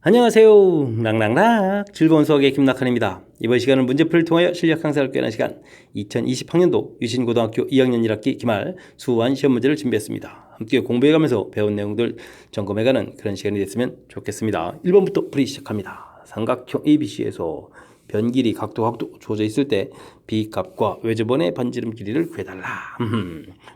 안녕하세요. 락락락 즐거운 수학의 김낙한입니다. 이번 시간은 문제풀이를 통하여 실력 향상을 꾀하는 시간 2020학년도 유신고등학교 2학년 1학기 기말 수완 시험 문제를 준비했습니다. 함께 공부해가면서 배운 내용들 점검해가는 그런 시간이 됐으면 좋겠습니다. 1번부터 풀이 시작합니다. 삼각형 ABC에서 변 길이, 각도 주어져 있을 때 B값과 외접원의 반지름 길이를 구해달라.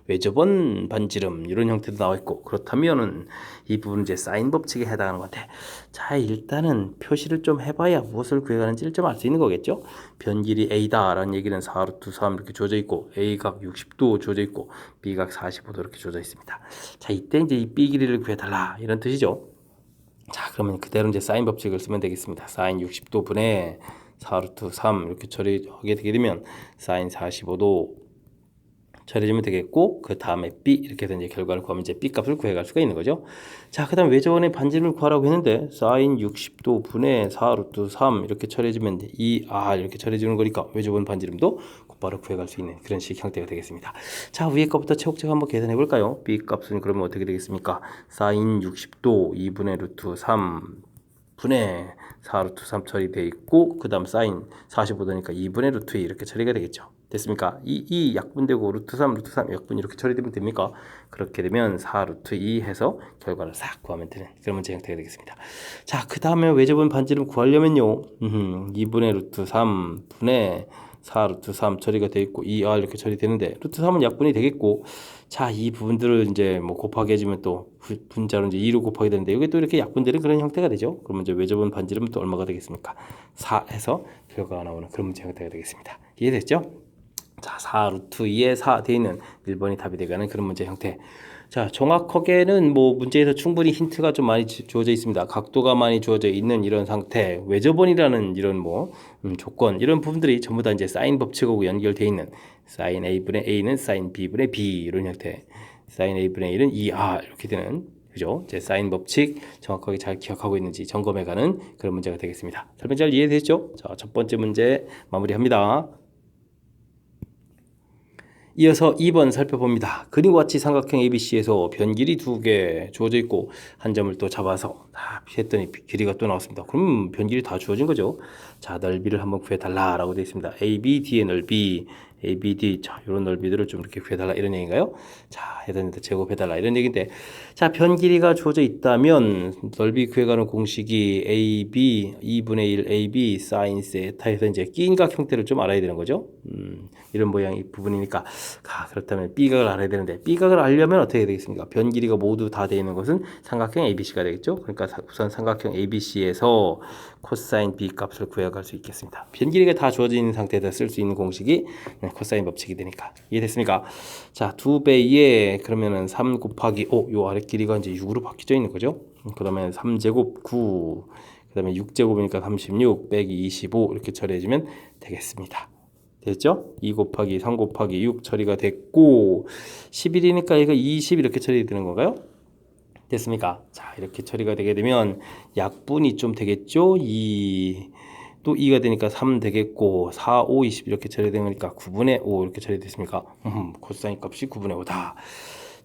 외접원 반지름 이런 형태도 나와 있고, 그렇다면은 이 부분은 이제 사인 법칙에 해당하는 것 같아. 자, 일단은 표시를 좀 해봐야 무엇을 구해가는지를 좀 알 수 있는 거겠죠. 변 길이 A다라는 얘기는 4루트 3 이렇게 주어져 있고, A각 60도 주어져 있고, B각 45도 이렇게 주어져 있습니다. 자, 이때 이제 이 B 길이를 구해달라 이런 뜻이죠. 자, 그러면 그대로 이제 사인 법칙을 쓰면 되겠습니다. 사인 60도 분의 4루트 3 이렇게 처리하게 되게 되면 사인 45도 처리해주면 되겠고, 그 다음에 B 이렇게 해서 이제 결과를 구하면 이제 B 값을 구해갈 수가 있는 거죠. 자, 그 다음 외접원의 반지름을 구하라고 했는데 사인 60도 분의 4루트 3 이렇게 처리해주면 2R 이렇게 처리해주는 거니까 외접원 반지름도 곧바로 구해갈 수 있는 그런 식 형태가 되겠습니다. 자, 위에 것부터 차곡차곡 한번 계산해 볼까요? B 값은 그러면 어떻게 되겠습니까? 사인 60도 2분의 루트 3 분의 4루트 3 처리되어 있고, 그 다음 사인 45도니까 2분의 루트 2 이렇게 처리가 되겠죠. 됐습니까? 이 약분되고 루트 3 약분 이렇게 처리되면 됩니까? 그렇게 되면 4루트 2 해서 결과를 싹 구하면 되는 그런 문제 형태가 되겠습니다. 자, 그 다음에 외접원 반지름 구하려면요, 2분의 루트 3 분의 4루트 3 처리가 되어 있고 2R 이렇게 처리되는데, 루트 3은 약분이 되겠고, 자, 이 부분들을 이제 뭐 곱하기 해주면 또 분자로 이제 2로 곱하게 되는데, 이게 또 이렇게 약분되는 그런 형태가 되죠. 그러면 이제 외접원 반지름은 또 얼마가 되겠습니까? 4 해서 결과가 나오는 그런 문제 형태가 되겠습니다. 이해됐죠? 자, 4루트 2에 4 되어 있는 1번이 답이 되가는 그런 문제 형태. 자, 정확하게는 뭐 문제에서 충분히 힌트가 좀 많이 주어져 있습니다. 각도가 많이 주어져 있는 이런 상태, 외접원이라는 이런 뭐 조건, 이런 부분들이 전부 다 이제 사인 법칙하고 연결되어 있는, 사인 A분의 A는 사인 B분의 B 이런 형태, 사인 A분의 A는 2R 이렇게 되는, 그죠? 제 사인 법칙 정확하게 잘 기억하고 있는지 점검해가는 그런 문제가 되겠습니다. 설명 잘 이해되셨죠? 자, 첫 번째 문제 마무리합니다. 이어서 2번 살펴봅니다. 그림과 같이 삼각형 ABC에서 변 길이 2개 주어져 있고 한 점을 또 잡아서 했더니 길이가 또 나왔습니다. 그럼 변 길이 다 주어진 거죠. 자, 넓이를 한번 구해달라라고 되어 있습니다. ABD의 넓이, ABD, 자, 이런 넓이들을 좀 이렇게 구해달라 이런 얘기인가요? 자, 해당된다 제곱해달라 이런 얘기인데, 자, 변 길이가 주어져 있다면 넓이 구해가는 공식이 AB 2분의 1 AB 사인 세타에서 이제 끼인각 형태를 좀 알아야 되는 거죠. 이런 모양의 부분이니까, 그렇다면 B각을 알아야 되는데, B각을 알려면 어떻게 되겠습니까? 변 길이가 모두 다 되어 있는 것은 삼각형 ABC가 되겠죠. 그러니까 우선 삼각형 ABC에서 코사인 B 값을 구해갈 수 있겠습니다. 변 길이가 다 주어져 있는 상태에서 쓸 수 있는 공식이 코사인 법칙이 되니까. 이해됐습니까? 자, 2배에 그러면은 3 곱하기 5, 요 아래 길이가 이제 6으로 바뀌져 있는 거죠. 그러면 3제곱 9, 그 다음에 6제곱이니까 36 빼기 25 이렇게 처리해주면 되겠습니다. 됐죠? 2 곱하기 3 곱하기 6 처리가 됐고, 11이니까 얘가 20 이렇게 처리되는 건가요? 됐습니까? 자, 이렇게 처리가 되게 되면 약분이 좀 되겠죠? 2, 또 2가 되니까 3 되겠고, 4, 5, 20 이렇게 처리되는 거니까 9분의 5 이렇게 처리됐습니까? 코사인 값이 9분의 5다.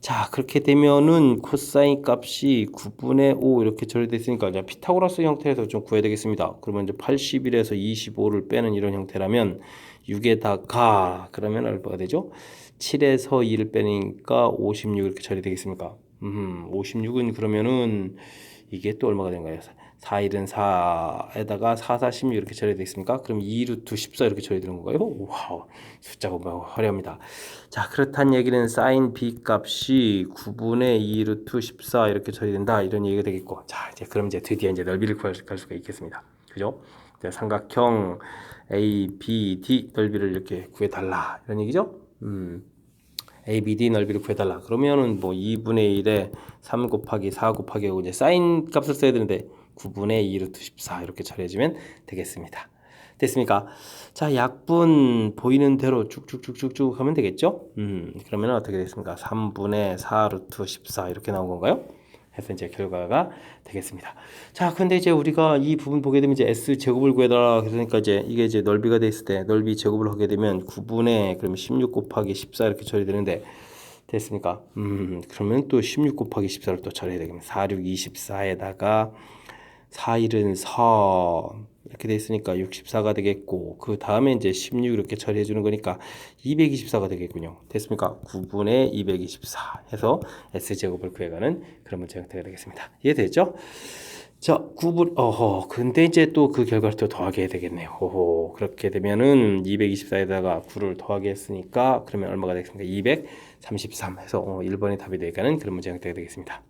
자, 그렇게 되면은 코사인 값이 9분의 5 이렇게 처리됐으니까 이제 피타고라스 형태에서 좀 구해야 되겠습니다. 그러면 이제 81에서 25를 빼는 이런 형태라면 6에다가 그러면 얼마가 되죠? 7에서 2를 빼니까 56 이렇게 처리되겠습니까? 56은 그러면은 이게 또 얼마가 되는가요? 4, 1은 4에다가 4, 4, 16 이렇게 처리되겠습니까? 그럼 2루트 14 이렇게 처리되는 건가요? 와우, 숫자가 화려합니다. 자, 그렇다는 얘기는 사인 B 값이 9분의 2루트 14 이렇게 처리된다 이런 얘기가 되겠고, 자, 이제 그럼 이제 드디어 이제 넓이를 구할 수가 있겠습니다. 그죠? 삼각형 ABD 넓이를 이렇게 구해달라 이런 얘기죠. ABD 넓이를 구해달라. 그러면은 뭐 2분의 1에 3 곱하기 4 곱하기 하고 이제 사인 값을 써야 되는데 9분의 2 루트 14 이렇게 처리해주면 되겠습니다. 됐습니까? 자, 약분 보이는 대로 쭉쭉쭉쭉쭉 하면 되겠죠? 그러면 어떻게 되겠습니까? 3분의 4 루트 14 이렇게 나온 건가요? 해서 이제 결과가 되겠습니다. 자, 근데 이제 우리가 이 부분 보게 되면 이제 S 제곱을 구해달라 그러니까 이제 이게 이제 넓이가 돼 있을 때 넓이 제곱을 하게 되면 9분의 그러면 16 곱하기 14 이렇게 처리되는데, 됐습니까? 그러면 또 16 곱하기 14를 또 처리해야 되겠네. 4, 6, 24에다가 4, 1은 4 이렇게 돼 있으니까 64가 되겠고 그 다음에 이제 16 이렇게 처리해 주는 거니까 224가 되겠군요. 됐습니까? 9분의 224 해서 S제곱을 구해가는 그런 문제 형태가 되겠습니다. 이해됐죠? 자, 9분, 근데 이제 또 그 결과를 또 더하게 해야 되겠네요. 그렇게 되면은 224에다가 9를 더하게 했으니까 그러면 얼마가 되겠습니까? 233 해서 1번이 답이 되가는 그런 문제 형태가 되겠습니다.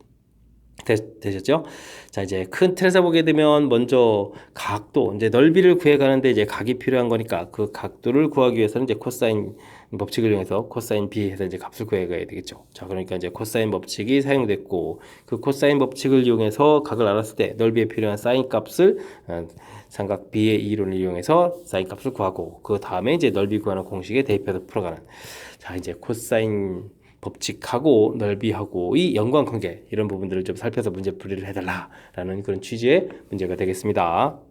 되셨죠? 자, 이제 큰 틀에서 보게 되면 먼저 각도, 이제 넓이를 구해 가는데 이제 각이 필요한 거니까 그 각도를 구하기 위해서는 이제 코사인 법칙을 이용해서 코사인 b 해서 이제 값을 구해 가야 되겠죠. 자, 그러니까 이제 코사인 법칙이 사용됐고 그 코사인 법칙을 이용해서 각을 알았을 때 넓이에 필요한 사인 값을 삼각 b의 이론을 이용해서 사인 값을 구하고 그 다음에 이제 넓이 구하는 공식에 대입해서 풀어가는 자, 이제 코사인 법칙하고 넓이하고 이 연관관계 이런 부분들을 좀 살펴서 문제풀이를 해달라라는 그런 취지의 문제가 되겠습니다.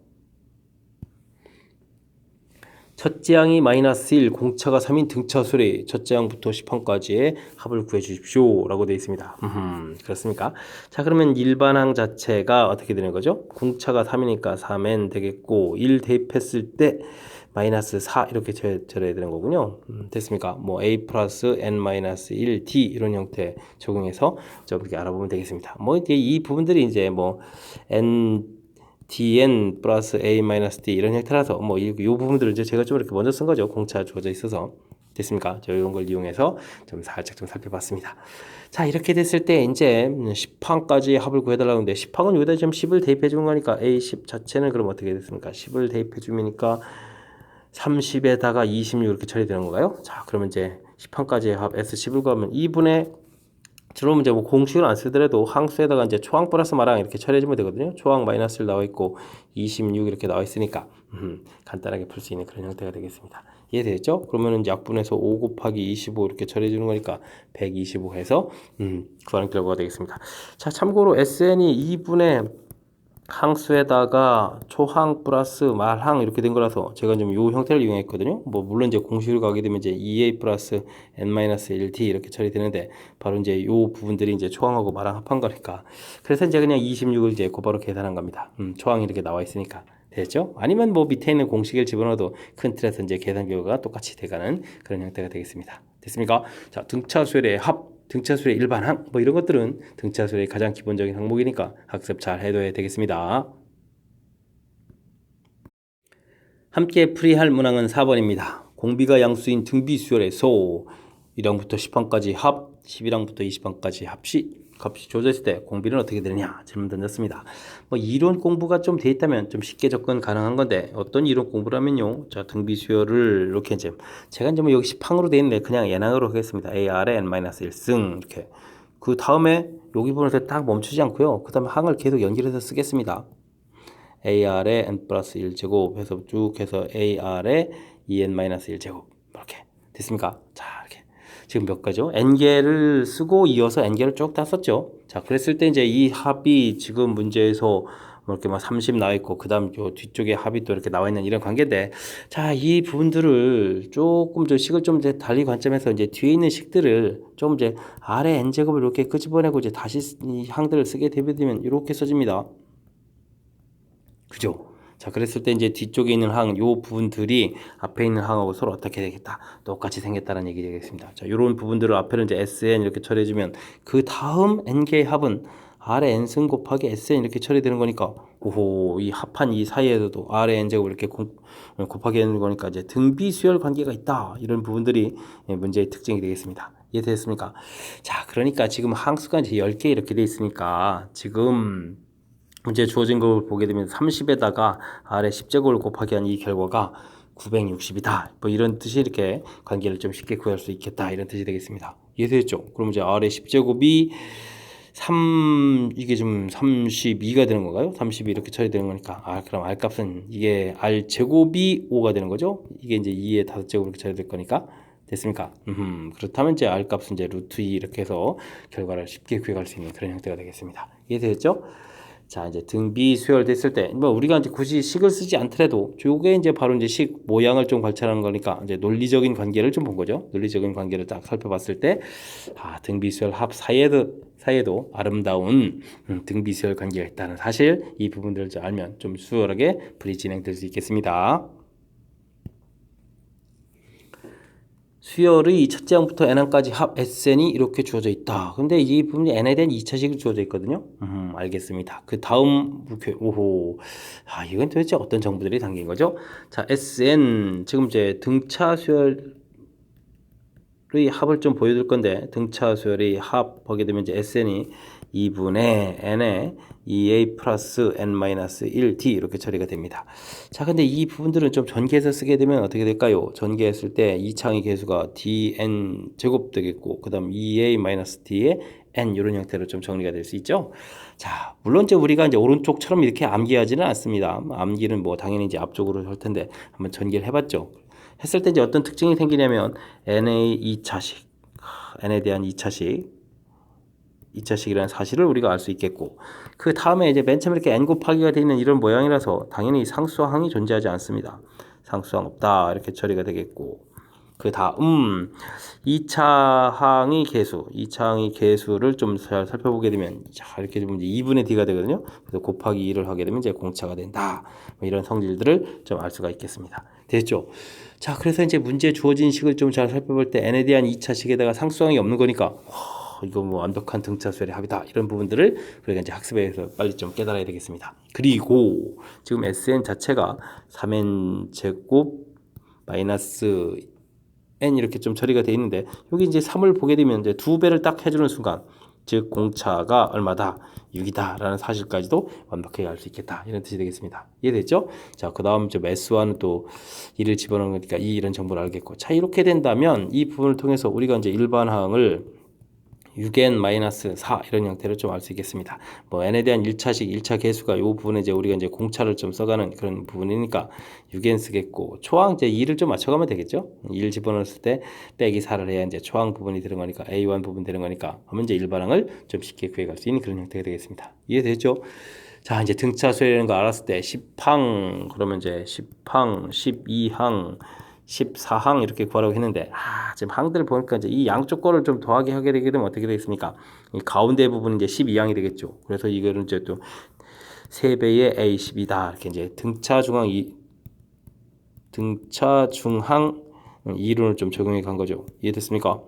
첫째 항이 마이너스 1, 공차가 3인 등차 수레 첫째 항부터 10항까지의 합을 구해 주십시오 라고 되어 있습니다. 그렇습니까? 자, 그러면 일반항 자체가 어떻게 되는 거죠? 공차가 3이니까 3n 되겠고 1 대입했을 때 마이너스 4 이렇게 절여야 되는 거군요. 됐습니까? 뭐 a 플러스 n 마이너스 1 d 이런 형태 적용해서 좀 이렇게 알아보면 되겠습니다. 뭐 이제 이 부분들이 이제 뭐 n dn 플러스 a 마이너스 d 이런 형태라서 뭐 이 부분들을 이제 제가 좀 이렇게 먼저 쓴 거죠. 공차 주어져 있어서. 됐습니까? 저 이런 걸 이용해서 좀 살짝 좀 살펴봤습니다. 자, 이렇게 됐을 때 이제 10항까지 합을 구해달라고 하는데 10항은 여기다 지금 10을 대입해 주는 거니까 a10 자체는 그럼 어떻게 됐습니까? 10을 대입해 주니까 30에다가 26 이렇게 처리되는 건가요? 자, 그러면 이제 10항까지의 합 S10을 구하면 2분의 주로 이제 뭐 공식을 안 쓰더라도 항수에다가 이제 초항 플러스 마랑 이렇게 처리해주면 되거든요. 초항 마이너스 1 나와 있고 26 이렇게 나와 있으니까 간단하게 풀 수 있는 그런 형태가 되겠습니다. 이해되겠죠? 그러면은 이제 약분해서 5 곱하기 25 이렇게 처리해주는 거니까 125 해서 구하는 결과가 되겠습니다. 자, 참고로 SN이 2분의 항수에다가 초항 플러스 말항 이렇게 된 거라서 제가 좀 이 형태를 이용했거든요. 뭐 물론 이제 공식으로 가게 되면 이제 2a 플러스 n-1t 이렇게 처리되는데 바로 이제 이 부분들이 이제 초항하고 말항 합한 거니까 그래서 이제 그냥 26을 이제 곧바로 계산한 겁니다. 초항이 이렇게 나와 있으니까 됐죠? 아니면 뭐 밑에 있는 공식을 집어넣어도 큰 틀에서 이제 계산 결과가 똑같이 돼가는 그런 형태가 되겠습니다. 됐습니까? 자, 등차수열의 합 등차수의 일반항 뭐 이런 것들은 등차수의 가장 기본적인 항목이니까 학습 잘 해둬야 되겠습니다. 함께 풀이할 문항은 4번입니다. 공비가 양수인 등비수열의 소 1항부터 10항까지 합 11항부터 20항까지 합시 값이 주어졌을 때 공비는 어떻게 되느냐 질문 던졌습니다. 뭐 이론 공부가 좀 돼 있다면 좀 쉽게 접근 가능한 건데 어떤 이론 공부라면요. 자, 등비 수열을 이렇게 이제 제가 이제 뭐 여기 10항으로 돼 있는데 그냥 예항으로 하겠습니다. AR에 n-1승 이렇게 그 다음에 여기 부분에서 딱 멈추지 않고요. 그 다음에 항을 계속 연결해서 쓰겠습니다. AR에 n 플러스 1제곱 해서 쭉 해서 AR에 2n-1제곱 이렇게 됐습니까? 자, 이렇게 지금 몇 가죠? n개를 쓰고 이어서 n개를 쭉 다 썼죠. 자, 그랬을 때 이제 이 합이 지금 문제에서 뭐 이렇게 막 30 나와 있고 그다음 요 뒤쪽에 합이 또 이렇게 나와 있는 이런 관계인데 자, 이 부분들을 조금 저 식을 좀 이제 달리 관점에서 이제 뒤에 있는 식들을 좀 이제 아래 n제곱을 이렇게 끄집어내고 이제 다시 이 항들을 쓰게 되면 이렇게 써집니다. 그죠? 자, 그랬을 때 이제 뒤쪽에 있는 항, 요 부분들이 앞에 있는 항하고 서로 어떻게 되겠다. 똑같이 생겼다는 얘기 되겠습니다. 자, 요런 부분들을 앞에는 이제 SN 이렇게 처리해주면 그 다음 N개의 합은 R의 N승 곱하기 SN 이렇게 처리되는 거니까 오호, 이 합한 이 사이에서도 R의 N제곱 이렇게 곱하기 하는 거니까 이제 등비수열 관계가 있다. 이런 부분들이 문제의 특징이 되겠습니다. 이해되셨습니까? 자, 그러니까 지금 항수가 이제 10개 이렇게 돼 있으니까 지금 문제 주어진 걸 보게 되면 30에다가 아래 10제곱을 곱하기 한 이 결과가 960이다. 뭐 이런 뜻이 이렇게 관계를 좀 쉽게 구할 수 있겠다. 이런 뜻이 되겠습니다. 이해되셨죠? 그럼 이제 아래 10제곱이 3 이게 좀 32가 되는 건가요? 32 이렇게 처리되는 거니까 그럼 R 값은 이게 R 제곱이 5가 되는 거죠? 이게 이제 2의 5제곱 이렇게 처리될 거니까 됐습니까? 그렇다면 이제 R 값은 이제 루트 2 이렇게 해서 결과를 쉽게 구해갈 수 있는 그런 형태가 되겠습니다. 이해되셨죠? 자, 이제 등비 수열 됐을 때, 뭐 우리가 이제 굳이 식을 쓰지 않더라도, 요게 이제 바로 이제 식 모양을 좀 관찰하는 거니까, 이제 논리적인 관계를 좀 본 거죠. 논리적인 관계를 딱 살펴봤을 때, 등비 수열 합 사이에도 아름다운 등비 수열 관계가 있다는 사실, 이 부분들을 좀 알면 좀 수월하게 풀이 진행될 수 있겠습니다. 수열의 첫째 항부터 n항까지 합 SN이 이렇게 주어져 있다. 근데 이 부분이 n에 대한 2차식이 주어져 있거든요. 알겠습니다. 그 다음 오호. 이건 도대체 어떤 정보들이 담긴 거죠? 자, SN 지금 이제 등차 수열의 합을 좀 보여줄 건데, 등차 수열의 합 보게 되면 이제 SN이 2분의 n에 2a 플러스 n-1t 이렇게 처리가 됩니다. 자, 근데 이 부분들은 좀 전개해서 쓰게 되면 어떻게 될까요? 전개했을 때 이 창의 개수가 dn 제곱 되겠고, 그 다음 2a-t의 n 이런 형태로 좀 정리가 될 수 있죠. 자, 물론 이제 우리가 이제 오른쪽처럼 이렇게 암기하지는 않습니다. 암기는 뭐 당연히 이제 앞쪽으로 할 텐데 한번 전개를 해봤죠. 했을 때 이제 어떤 특징이 생기냐면 n의 2차식, n에 대한 2차식이라는 사실을 우리가 알 수 있겠고, 그 다음에 이제 맨 처음에 이렇게 n 곱하기가 되어 있는 이런 모양이라서 당연히 상수항이 존재하지 않습니다. 상수항 없다 이렇게 처리가 되겠고, 그 다음 2차항의 개수를 좀 잘 살펴보게 되면, 자, 이렇게 되면 이제 2분의 d가 되거든요. 그래서 곱하기 2를 하게 되면 이제 공차가 된다. 뭐 이런 성질들을 좀 알 수가 있겠습니다. 됐죠? 자, 그래서 이제 문제 주어진 식을 좀 잘 살펴볼 때 n에 대한 2차식에다가 상수항이 없는 거니까 이거 뭐 완벽한 등차 수열의 합이다. 이런 부분들을 우리가 이제 학습에서 빨리 좀 깨달아야 되겠습니다. 그리고 지금 SN 자체가 3n 제곱 마이너스 n 이렇게 좀 처리가 되어 있는데, 여기 이제 3을 보게 되면 이제 2배를 딱 해주는 순간, 즉 공차가 얼마다? 6이다 라는 사실까지도 완벽하게 알 수 있겠다, 이런 뜻이 되겠습니다. 이해됐죠? 자, 그 다음 저 매수와는 또 2를 집어넣는 거니까 이런 정보를 알겠고, 자, 이렇게 된다면 이 부분을 통해서 우리가 이제 일반항을 6n-4 이런 형태로 좀 알 수 있겠습니다. 뭐 n에 대한 1차식 1차 개수가 이 부분에 이제 우리가 이제 공차를 좀 써가는 그런 부분이니까 6n 쓰겠고, 초항 이제 2를 좀 맞춰가면 되겠죠. 2를 집어넣었을 때 빼기 4를 해야 이제 초항 부분이 되는 거니까 a1 부분 되는 거니까, 하면 이제 일반항을 좀 쉽게 구해갈 수 있는 그런 형태가 되겠습니다. 이해되죠? 자, 이제 등차 수열이라는 거 알았을 때 10항 그러면 이제 10항, 12항 14항 이렇게 구하라고 했는데, 지금 항들을 보니까 이제 이 양쪽 거를 좀 더하게 하게 되게 되면 어떻게 되겠습니까? 이 가운데 부분은 이제 12항이 되겠죠. 그래서 이거는 이제 또 3배의 A12다. 이렇게 이제 등차 중항 2론을 좀 적용해 간 거죠. 이해됐습니까?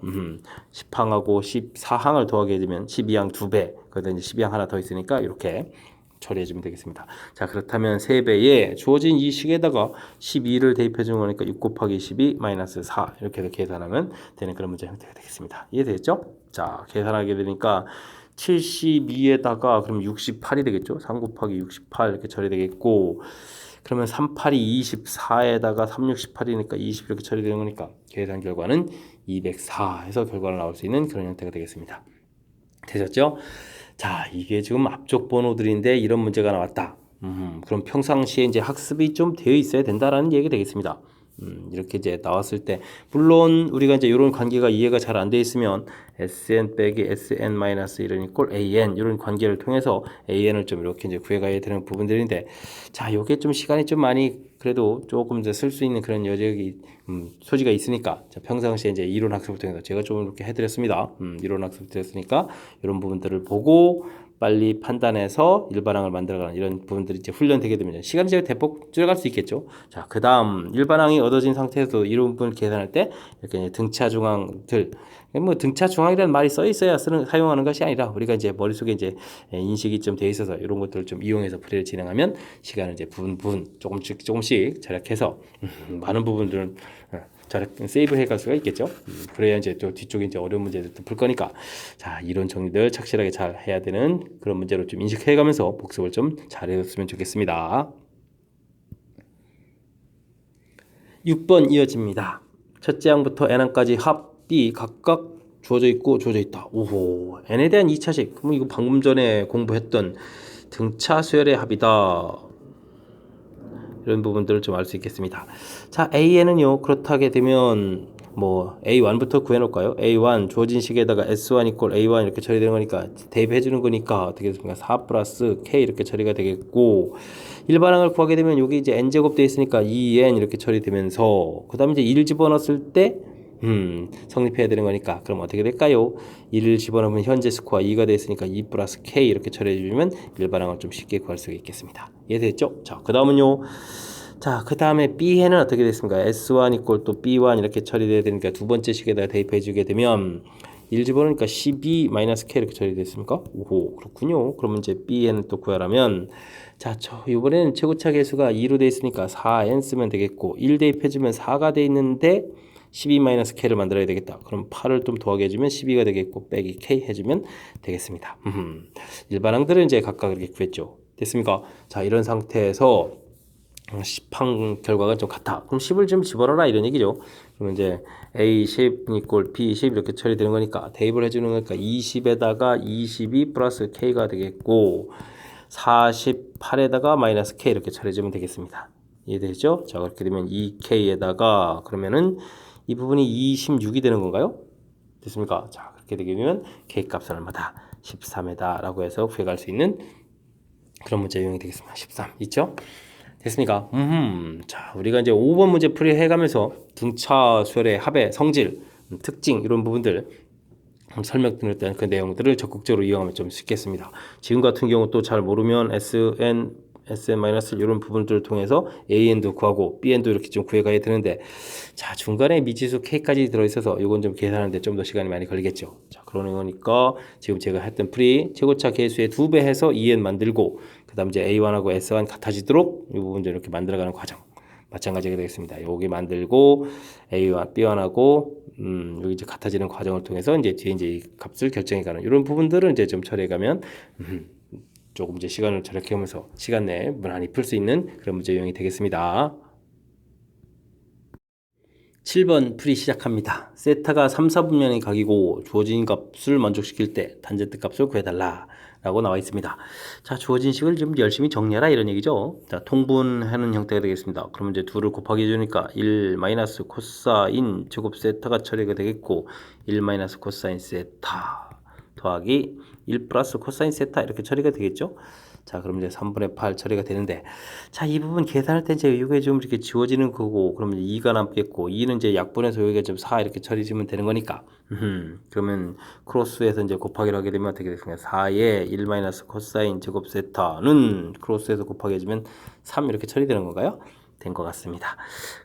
10항하고 14항을 더하게 되면 12항 2배, 그러다 이제 12항 하나 더 있으니까 이렇게 처리해주면 되겠습니다. 자, 그렇다면 3배에 주어진 이 식에다가 12를 대입해 주는 거니까 6 곱하기 12 마이너스 4 이렇게 해서 계산하면 되는 그런 문제 형태가 되겠습니다. 이해되죠? 자, 계산하게 되니까 72에다가 그럼 68이 되겠죠? 3 곱하기 68 이렇게 처리되겠고, 그러면 38이 24에다가 3, 68이니까 20 이렇게 처리되는 거니까 계산 결과는 204 해서 결과가 나올 수 있는 그런 형태가 되겠습니다. 되셨죠? 자, 이게 지금 앞쪽 번호들인데 이런 문제가 나왔다. 그럼 평상시에 이제 학습이 좀 되어 있어야 된다라는 얘기가 되겠습니다. 이렇게 이제 나왔을 때, 물론 우리가 이제 이런 관계가 이해가 잘 안 돼 있으면 SN 빼기 SN-1이 꼴 AN 이런 관계를 통해서 AN을 좀 이렇게 이제 구해가야 되는 부분들인데, 자, 요게 좀 시간이 좀 많이 그래도 조금 이제 쓸 수 있는 그런 여력이 소지가 있으니까, 자, 평상시에 이제 이론 학습을 통해서 제가 좀 이렇게 해드렸습니다. 이론 학습 드렸으니까 이런 부분들을 보고 빨리 판단해서 일반항을 만들어가는 이런 부분들이 이제 훈련되게 되면 시간이 제가 대폭 줄여갈 수 있겠죠. 자, 그 다음 일반항이 얻어진 상태에서 이런 부분을 계산할 때 이렇게 이제 등차 중항들, 뭐 등차 중항이라는 말이 써 있어야 사용하는 것이 아니라 우리가 이제 머릿속에 이제 인식이 좀 돼 있어서 이런 것들을 좀 이용해서 풀이를 진행하면 시간을 이제 부분 조금씩 절약해서 많은 부분들은 잘 세이브 해갈 수가 있겠죠. 그래야 이제 또 뒤쪽에 이제 어려운 문제들 풀 거니까, 자, 이론 정리들 착실하게 잘 해야 되는 그런 문제로 좀 인식해가면서 복습을 좀 잘해줬으면 좋겠습니다. 6번 이어집니다. 첫째 항부터 n항까지 합이 각각 주어져 있고 주어져 있다. 오호, n에 대한 2차식. 그럼 이거 방금 전에 공부했던 등차 수열의 합이다. 이런 부분들을 좀 알 수 있겠습니다. 자, AN은요, 그렇다게 되면 뭐 A1부터 구해놓을까요? A1 주어진 식에다가 S1 이퀄 A1 이렇게 처리되는 거니까 대입해 주는 거니까 어떻게 됐습니까? 4 플러스 K 이렇게 처리가 되겠고 일반항을 구하게 되면 여기 이제 n제곱 돼 있으니까 2n 이렇게 처리되면서 그 다음에 이제 1 집어넣었을 때 성립해야 되는 거니까 그럼 어떻게 될까요? 1을 집어넣으면 현재 스코어 2가 돼 있으니까 2 플러스 K 이렇게 처리해 주면 일반항을 좀 쉽게 구할 수가 있겠습니다. 이해됐죠? 자, 그 다음은요. 자, 그 다음에 B해는 어떻게 됐습니까? S1 이꼴 또 B1 이렇게 처리돼야 되니까 두 번째 식에다가 대입해 주게 되면 1 집어넣으니까 12 마이너스 K 이렇게 처리됐습니까? 오호, 그렇군요. 그러면 이제 B해는 또 구하라면 자, 이번에는 최고차 계수가 2로 돼 있으니까 4n 쓰면 되겠고 1 대입해 주면 4가 돼 있는데 12-K를 만들어야 되겠다. 그럼 8을 좀 더하게 해주면 12가 되겠고 빼기 K 해주면 되겠습니다. 일반항들은 이제 각각 이렇게 구했죠. 됐습니까? 자, 이런 상태에서 10항 결과가 좀 같아. 그럼 10을 좀 집어넣어라 이런 얘기죠. 그러면 이제 A10 이꼴 B10 이렇게 처리되는 거니까 대입을 해주는 거니까 20에다가 22 플러스 K가 되겠고 48에다가 마이너스 K 이렇게 처리해주면 되겠습니다. 이해되죠? 자, 그렇게 되면 2K에다가 그러면은 이 부분이 26이 되는 건가요? 됐습니까? 자, 그렇게 되게 되면 K 값은 얼마다? 13이다 라고 해서 구해갈 수 있는 그런 문제 유형이 되겠습니다. 13 있죠? 됐습니까? 자, 우리가 이제 5번 문제 풀이해가면서 등차 수열의 합의 성질, 특징 이런 부분들 설명드렸던 그 내용들을 적극적으로 이용하면 좀 쉽겠습니다. 지금 같은 경우 또 잘 모르면 SN- 이런 부분들을 통해서 AN도 구하고 BN도 이렇게 좀 구해가야 되는데 자, 중간에 미지수 K까지 들어있어서 이건 좀 계산하는데 좀 더 시간이 많이 걸리겠죠. 자, 그러는 거니까 지금 제가 했던 풀이 최고차 계수의 2배 해서 EN 만들고 그 다음 이제 A1하고 S1 같아지도록 이 부분도 이렇게 만들어가는 과정 마찬가지가 되겠습니다. 여기 만들고 A1, B1하고 여기 이제 같아지는 과정을 통해서 이제 뒤에 이제 이 값을 결정해가는 이런 부분들은 이제 좀 처리해가면 조금 이제 시간을 절약하면서 시간 내에 무난히 풀 수 있는 그런 문제 유형이 되겠습니다. 7번 풀이 시작합니다. 세타가 3, 4분면의 각이고 주어진 값을 만족시킬 때 탄젠트 값을 구해달라 라고 나와 있습니다. 자, 주어진 식을 좀 열심히 정리하라 이런 얘기죠. 자, 통분하는 형태가 되겠습니다. 그러면 이제 2를 곱하기 해주니까 1 마이너스 코사인 제곱 세타가 처리가 되겠고 1 마이너스 코사인 세타 더하기 1 플러스 코사인 세타 이렇게 처리가 되겠죠. 자, 그럼 이제 3분의 8 처리가 되는데 자, 이 부분 계산할 때 이제 이게 좀 이렇게 지워지는 거고 그러면 2가 남겠고 2는 이제 약분해서 여기가 좀 4 이렇게 처리지면 되는 거니까 그러면 크로스에서 이제 곱하기를 하게 되면 어떻게 되겠습니까? 4에 1 마이너스 코사인 제곱 세타는 크로스에서 곱하기 해주면 3 이렇게 처리되는 건가요? 된 것 같습니다.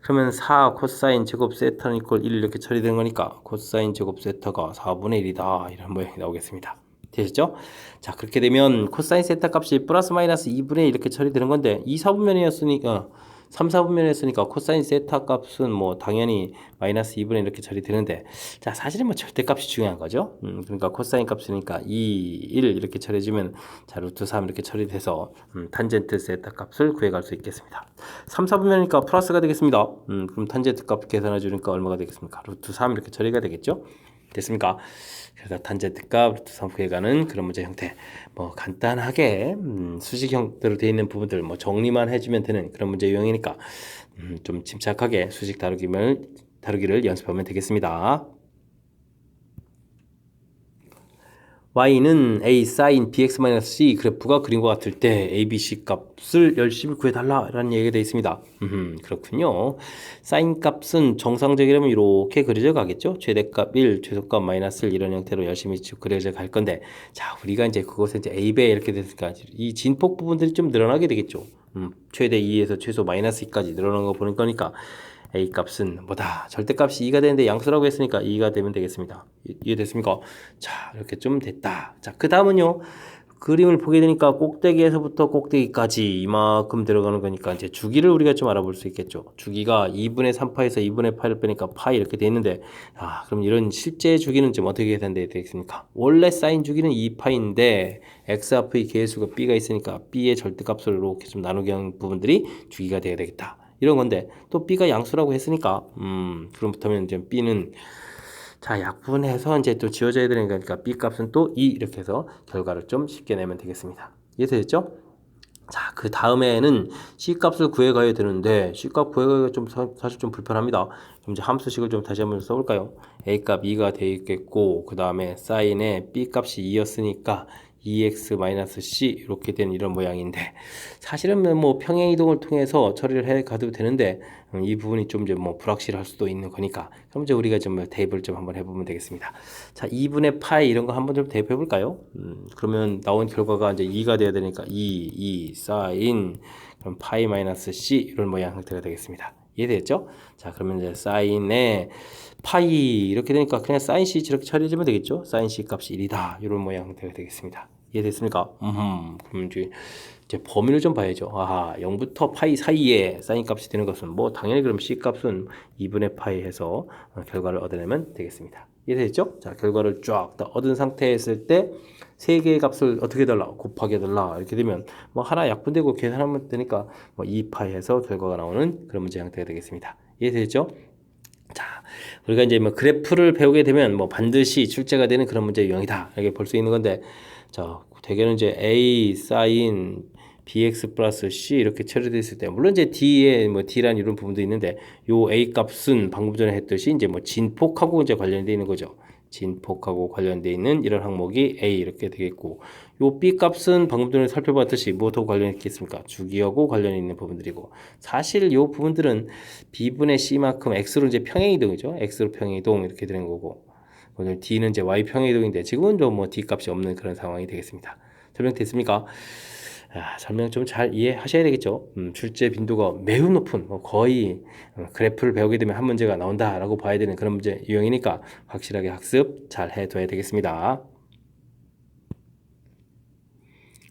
그러면 4 코사인 제곱 세타는 이퀄 1 이렇게 처리되는 거니까 코사인 제곱 세타가 4분의 1이다 이런 모양이 나오겠습니다. 되셨죠? 자, 그렇게 되면 코사인 세타 값이 플러스 마이너스 2분의 1 이렇게 처리되는 건데 2, 4분면이었으니까 3, 4분면이었으니까 코사인 세타 값은 뭐 당연히 마이너스 2분의 1 이렇게 처리되는데 자, 사실은 뭐 절대값이 중요한 거죠. 그러니까 코사인 값이니까 2, 1 이렇게 처리해주면 자, 루트 3 이렇게 처리돼서 탄젠트 세타 값을 구해갈 수 있겠습니다. 3, 4분면이니까 플러스가 되겠습니다. 그럼 탄젠트 값 계산해 주니까 얼마가 되겠습니까? 루트 3 이렇게 처리가 되겠죠. 됐습니까? 그래서 탄젠트 값 루트 3 구해가는 그런 문제 형태 뭐 간단하게 수식형대로 되어 있는 부분들 뭐 정리만 해주면 되는 그런 문제 유형이니까 좀 침착하게 수식 다루기를 연습하면 되겠습니다. y는 a sin bx-c 그래프가 그린 것 같을 때 abc 값을 열심히 구해달라 라는 얘기가 되어 있습니다. 그렇군요. sin 값은 정상적이라면 이렇게 그려져 가겠죠. 최대값 1, 최소값 마이너스 1 이런 형태로 열심히 쭉 그려져 갈 건데 자, 우리가 이제 그것에 이제 a배 이렇게 됐으니까 이 진폭 부분들이 좀 늘어나게 되겠죠. 최대 2에서 최소 마이너스 2까지 늘어나는 거 보는 거니까 A 값은 뭐다? 절대값이 2가 되는데 양수라고 했으니까 2가 되면 되겠습니다. 이해됐습니까? 자, 이렇게 좀 됐다. 자, 그 다음은요. 그림을 보게 되니까 꼭대기에서부터 꼭대기까지 이만큼 들어가는 거니까 이제 주기를 우리가 좀 알아볼 수 있겠죠. 주기가 2분의 3파에서 2분의 파를 빼니까 파 이렇게 돼 있는데 그럼 이런 실제 주기는 좀 어떻게 계산돼야 되겠습니까? 원래 사인 주기는 2파인데 x 앞의 계수가 b가 있으니까 b의 절대값을 이렇게 좀 나누게 하는 부분들이 주기가 돼야 되겠다. 이런 건데 또 b가 양수라고 했으니까 그렇다면 이제 b는 자, 약분해서 이제 또 지워져야 되는 거니까 b 값은 또 2 이렇게 해서 결과를 좀 쉽게 내면 되겠습니다. 이해되셨죠? 자, 그 다음에는 C값을 구해가야 되는데 C값 구해가기가 좀 사실 좀 불편합니다. 그럼 이제 함수식을 좀 다시 한번 써볼까요? A값 2가 돼 있겠고 그 다음에 사인에 B값이 2였으니까 2x-c 이렇게 된 이런 모양인데 사실은 뭐 평행이동을 통해서 처리를 해 가도 되는데 이 부분이 좀 이제 뭐 불확실할 수도 있는 거니까 그럼 이제 우리가 좀 대입을 좀 한번 해보면 되겠습니다. 자, 2분의 파이 이런 거 한번 좀 대입해 볼까요? 그러면 나온 결과가 이제 2가 돼야 되니까 2 사인 그럼 파이 마이너스 c 이런 모양 형태가 되겠습니다. 이해됐죠? 자, 그러면 이제 사인에 파이 이렇게 되니까 그냥 사인 c 이렇게 처리해주면 되겠죠? 사인 c 값이 1이다 이런 모양 형태가 되겠습니다. 이해됐습니까? 그럼 이제 범위를 좀 봐야죠. 아하, 0부터 파이 사이에 사인 값이 되는 것은 뭐 당연히 그럼 c 값은 2분의 파이 해서 결과를 얻어내면 되겠습니다. 이해됐죠? 자, 결과를 쫙 다 얻은 상태에 있을 때 세 개의 값을 어떻게 달라? 곱하기 해달라. 이렇게 되면 뭐 하나 약분되고 계산하면 되니까 뭐 2파이 해서 결과가 나오는 그런 문제 형태가 되겠습니다. 이해됐죠? 자, 우리가 이제 뭐 그래프를 배우게 되면 뭐 반드시 출제가 되는 그런 문제 유형이다 이렇게 볼 수 있는 건데, 자, 대개는 이제 A 사인 bx 플러스 c 이렇게 처리되어 있을 때 물론 이제 d에 뭐 d란 이런 부분도 있는데 요 a 값은 방금 전에 했듯이 이제 뭐 진폭하고 이제 관련되어 있는 거죠. 진폭하고 관련되어 있는 이런 항목이 A 이렇게 되겠고 요 B 값은 방금 전에 살펴봤듯이 무엇하고 관련이 있겠습니까? 주기하고 관련이 있는 부분들이고 사실 요 부분들은 B분의 C만큼 X로 이제 평행이동이죠. X로 평행이동 이렇게 되는 거고 D는 이제 Y 평행이동인데 지금은 좀 뭐 D 값이 없는 그런 상황이 되겠습니다. 설명됐습니까? 설명 좀 잘 이해하셔야 되겠죠. 출제 빈도가 매우 높은 거의 그래프를 배우게 되면 한 문제가 나온다라고 봐야 되는 그런 문제 유형이니까 확실하게 학습 잘 해둬야 되겠습니다.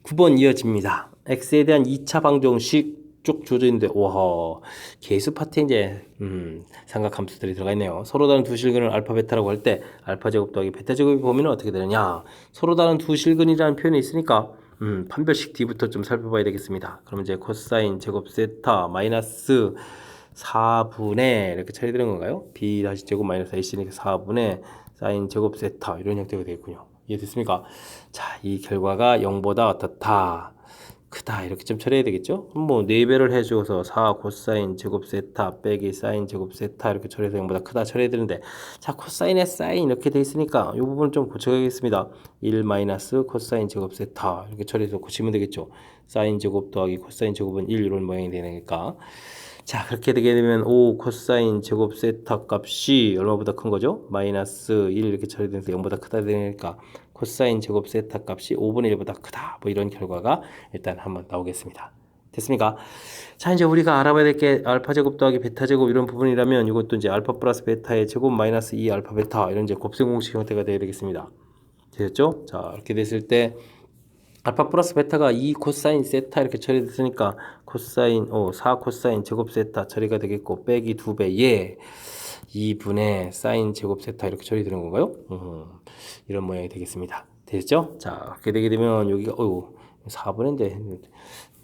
9번 이어집니다. x에 대한 2차 방정식 쭉 주어져 있는데 와 계수 파트에 이제 삼각함수들이 들어가 있네요. 서로 다른 두 실근을 알파 베타라고 할 때 알파 제곱 더하기 베타 제곱의 범위는 어떻게 되느냐? 서로 다른 두 실근이라는 표현이 있으니까 판별식 D부터 좀 살펴봐야 되겠습니다. 그럼 이제 코사인 제곱 세타 마이너스 4분의 이렇게 처리되는 건가요? B 다시 제곱 마이너스 AC니까 4분의 사인 제곱 세타 이런 형태가 되겠군요. 이해됐습니까? 자, 이 결과가 0보다 어떻다? 크다 이렇게 좀 처리해야 되겠죠? 뭐 4배를 해주어서 4 코사인 제곱 세타 빼기 사인 제곱 세타 이렇게 처리해서 0보다 크다 처리해야 되는데 자 코사인에 사인 이렇게 돼 있으니까 이 부분을 좀 고쳐야겠습니다. 1 마이너스 코사인 제곱 세타 이렇게 처리해서 고치면 되겠죠. 사인 제곱 더하기 코사인 제곱은 1 이런 모양이 되니까 자 그렇게 되게 되면 5 코사인 제곱 세타 값이 얼마보다 큰 거죠? 마이너스 1 이렇게 처리되면서 0보다 크다 되니까 코사인 제곱 세타 값이 5분의 1보다 크다 뭐 이런 결과가 일단 한번 나오겠습니다. 됐습니까? 자 이제 우리가 알아봐야 될 게 알파 제곱 더하기 베타 제곱 이런 부분이라면 이것도 이제 알파 플러스 베타의 제곱 마이너스 2 알파 베타 이런 이제 곱셈 공식 형태가 되어야 되겠습니다. 됐죠? 자 이렇게 됐을 때 알파 플러스 베타가 2 코사인 세타 이렇게 처리됐으니까 코사인 4 코사인 제곱 세타 처리가 되겠고 빼기 2배에 2분의 사인 제곱 세타 이렇게 처리되는 건가요? 이런 모양이 되겠습니다. 됐죠? 자 그렇게 되게 되면 여기가 4분인데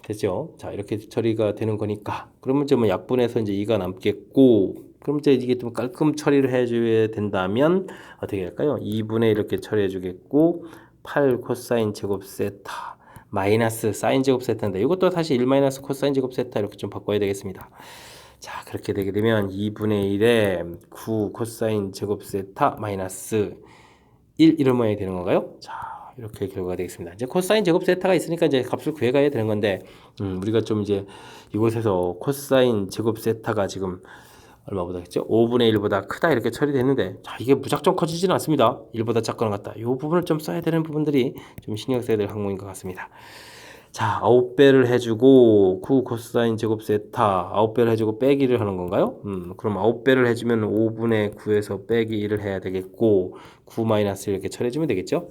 됐죠? 자 이렇게 처리가 되는 거니까 그러면 이제 뭐 약분해서 이제 2가 남겠고 그럼 이제 이게 좀 깔끔 처리를 해줘야 된다면 어떻게 할까요? 2분의 이렇게 처리해 주겠고 8 코사인 제곱 세타 마이너스 사인 제곱 세타인데 이것도 다시 1 마이너스 코사인 제곱 세타 이렇게 좀 바꿔야 되겠습니다. 자 그렇게 되게 되면 2분의 1에 9 코사인 제곱 세타 마이너스 1 이런 모양이 되는 건가요? 자 이렇게 결과가 되겠습니다. 이제 코사인 제곱 세타가 있으니까 이제 값을 구해가야 되는 건데 우리가 좀 이제 이곳에서 코사인 제곱 세타가 지금 얼마보다 했죠? 5분의 1보다 크다 이렇게 처리됐는데 자 이게 무작정 커지지는 않습니다. 1보다 작거나 같다. 이 부분을 좀 써야 되는 부분들이 좀 신경 써야 될 항목인 것 같습니다. 자 9배를 해주고 9 코사인 제곱 세타 9배를 해주고 빼기를 하는 건가요? 그럼 9배를 해주면 5분의 9에서 빼기 1을 해야 되겠고 9 마이너스 이렇게 처리해주면 되겠죠?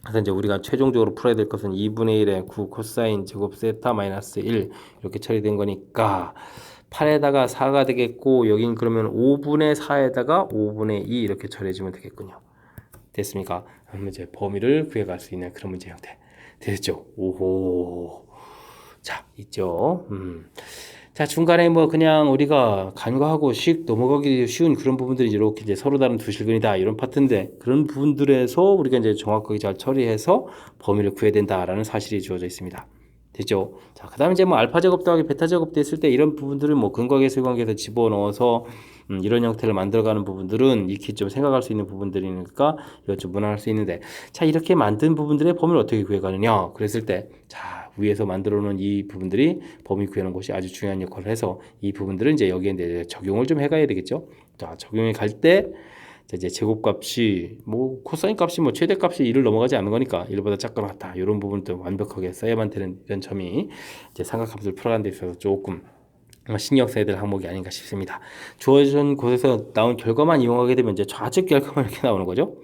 그래서 이제 우리가 최종적으로 풀어야 될 것은 2분의 1에 9 코사인 제곱 세타 마이너스 1 이렇게 처리된 거니까 8에다가 4가 되겠고 여긴 그러면 5분의 4에다가 5분의 2 이렇게 처리해주면 되겠군요. 됐습니까? 그럼 이제 범위를 구해갈 수 있는 그런 문제 형태 됐죠? 오호 자 있죠? 자 중간에 뭐 그냥 우리가 간과하고 씩 넘어가기 쉬운 그런 부분들이 이렇게 이제 서로 다른 두 실근이다 이런 파트인데 그런 부분들에서 우리가 이제 정확하게 잘 처리해서 범위를 구해야 된다라는 사실이 주어져 있습니다. 됐죠? 자, 그다음에 이제 뭐 알파 제곱 더하기 베타 제곱 됐을 때 이런 부분들은 뭐 근과계수 관계에서 집어넣어서 이런 형태를 만들어가는 부분들은 익히 좀 생각할 수 있는 부분들이니까 이것 좀 무난할 수 있는데, 자, 이렇게 만든 부분들의 범위를 어떻게 구해가느냐 그랬을 때, 자, 위에서 만들어 놓은 이 부분들이 범위 구하는 것이 아주 중요한 역할을 해서 이 부분들은 이제 여기에 이제 적용을 좀 해가야 되겠죠. 자, 적용해 갈 때 이제 제곱값이 뭐 코사인 값이 뭐 최대값이 1을 넘어가지 않는 거니까 1보다 작거나 같다, 이런 부분도 완벽하게 써야만 되는 이런 점이 이제 삼각함수를 풀어가는 데 있어서 조금 신경 써야 될 항목이 아닌가 싶습니다. 주어진 곳에서 나온 결과만 이용하게 되면 이제 좌측 결과만 이렇게 나오는 거죠.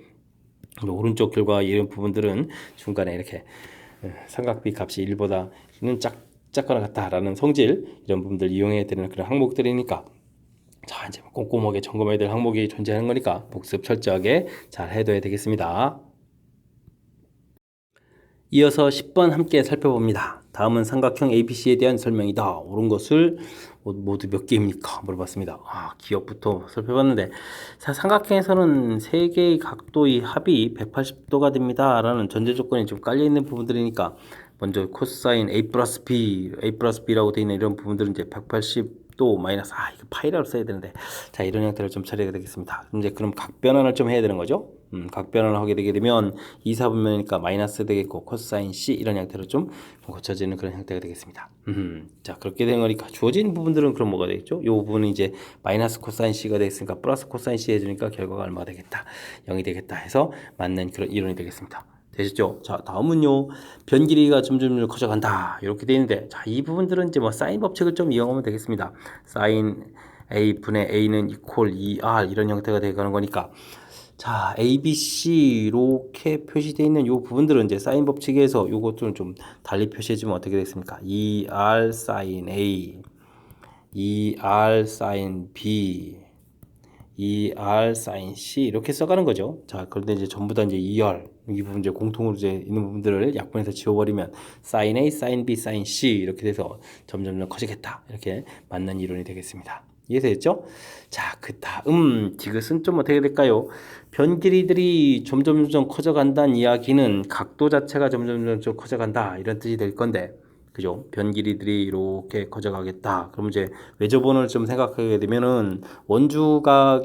오른쪽 결과 이런 부분들은 중간에 이렇게 삼각비 값이 1보다는 작거나 같다라는 성질, 이런 부분들 이용해야 되는 그런 항목들이니까, 자, 이제 꼼꼼하게 점검해야 될 항목이 존재하는 거니까 복습 철저하게 잘 해둬야 되겠습니다. 이어서 10번 함께 살펴봅니다. 다음은 삼각형 ABC에 대한 설명이다. 옳은 것을 모두 몇 개입니까? 물어봤습니다. 기억부터 살펴봤는데, 삼각형에서는 세 개의 각도의 합이 180도가 됩니다 라는 전제 조건이 좀 깔려있는 부분들이니까, 먼저 코사인 A 플러스 B라고 되어 있는 이런 부분들은 이제 180도 마이너스, 이거 파이라고 써야 되는데, 자, 이런 형태를 좀 처리해야 되겠습니다. 이제 그럼 각변환을 좀 해야 되는 거죠. 각변환을 하게 되게 되면 2사분면이니까 마이너스 되겠고, 코사인 C 이런 형태로 좀 고쳐지는 그런 형태가 되겠습니다. 자, 그렇게 되는 거니까 주어진 부분들은 그럼 뭐가 되겠죠? 이 부분은 이제 마이너스 코사인 C가 되겠으니까 플러스 코사인 C 해주니까 결과가 얼마가 되겠다, 0이 되겠다 해서 맞는 그런 이론이 되겠습니다. 되셨죠? 자, 다음은요, 변 길이가 점점 커져간다, 이렇게 되어 있는데, 자, 이 부분들은 이제 뭐 사인 법칙을 좀 이용하면 되겠습니다. 사인 A 분의 A는 이퀄 2R 이런 형태가 되어가는 거니까, 자, ABC 이렇게 표시되어 있는 이 부분들은 이제 사인 법칙에서 이것들은 좀 달리 표시해주면 어떻게 되겠습니까? 2R 사인 A, 2R 사인 B, 2R 사인 C 이렇게 써가는 거죠. 자, 그런데 이제 전부 다 이제 2R 이 부분 이제 공통으로 이제 있는 부분들을 약분해서 지워버리면 사인 A, 사인 B, 사인 C 이렇게 돼서 점점 커지겠다, 이렇게 맞는 이론이 되겠습니다. 이해되셨죠? 자, 그 다음 디귿은 좀 어떻게 될까요? 변 길이들이 점점 커져간다는 이야기는 각도 자체가 점점 커져간다, 이런 뜻이 될 건데, 그죠? 변 길이들이 이렇게 커져가겠다. 그럼 이제 외접원을 좀 생각하게 되면은 원주각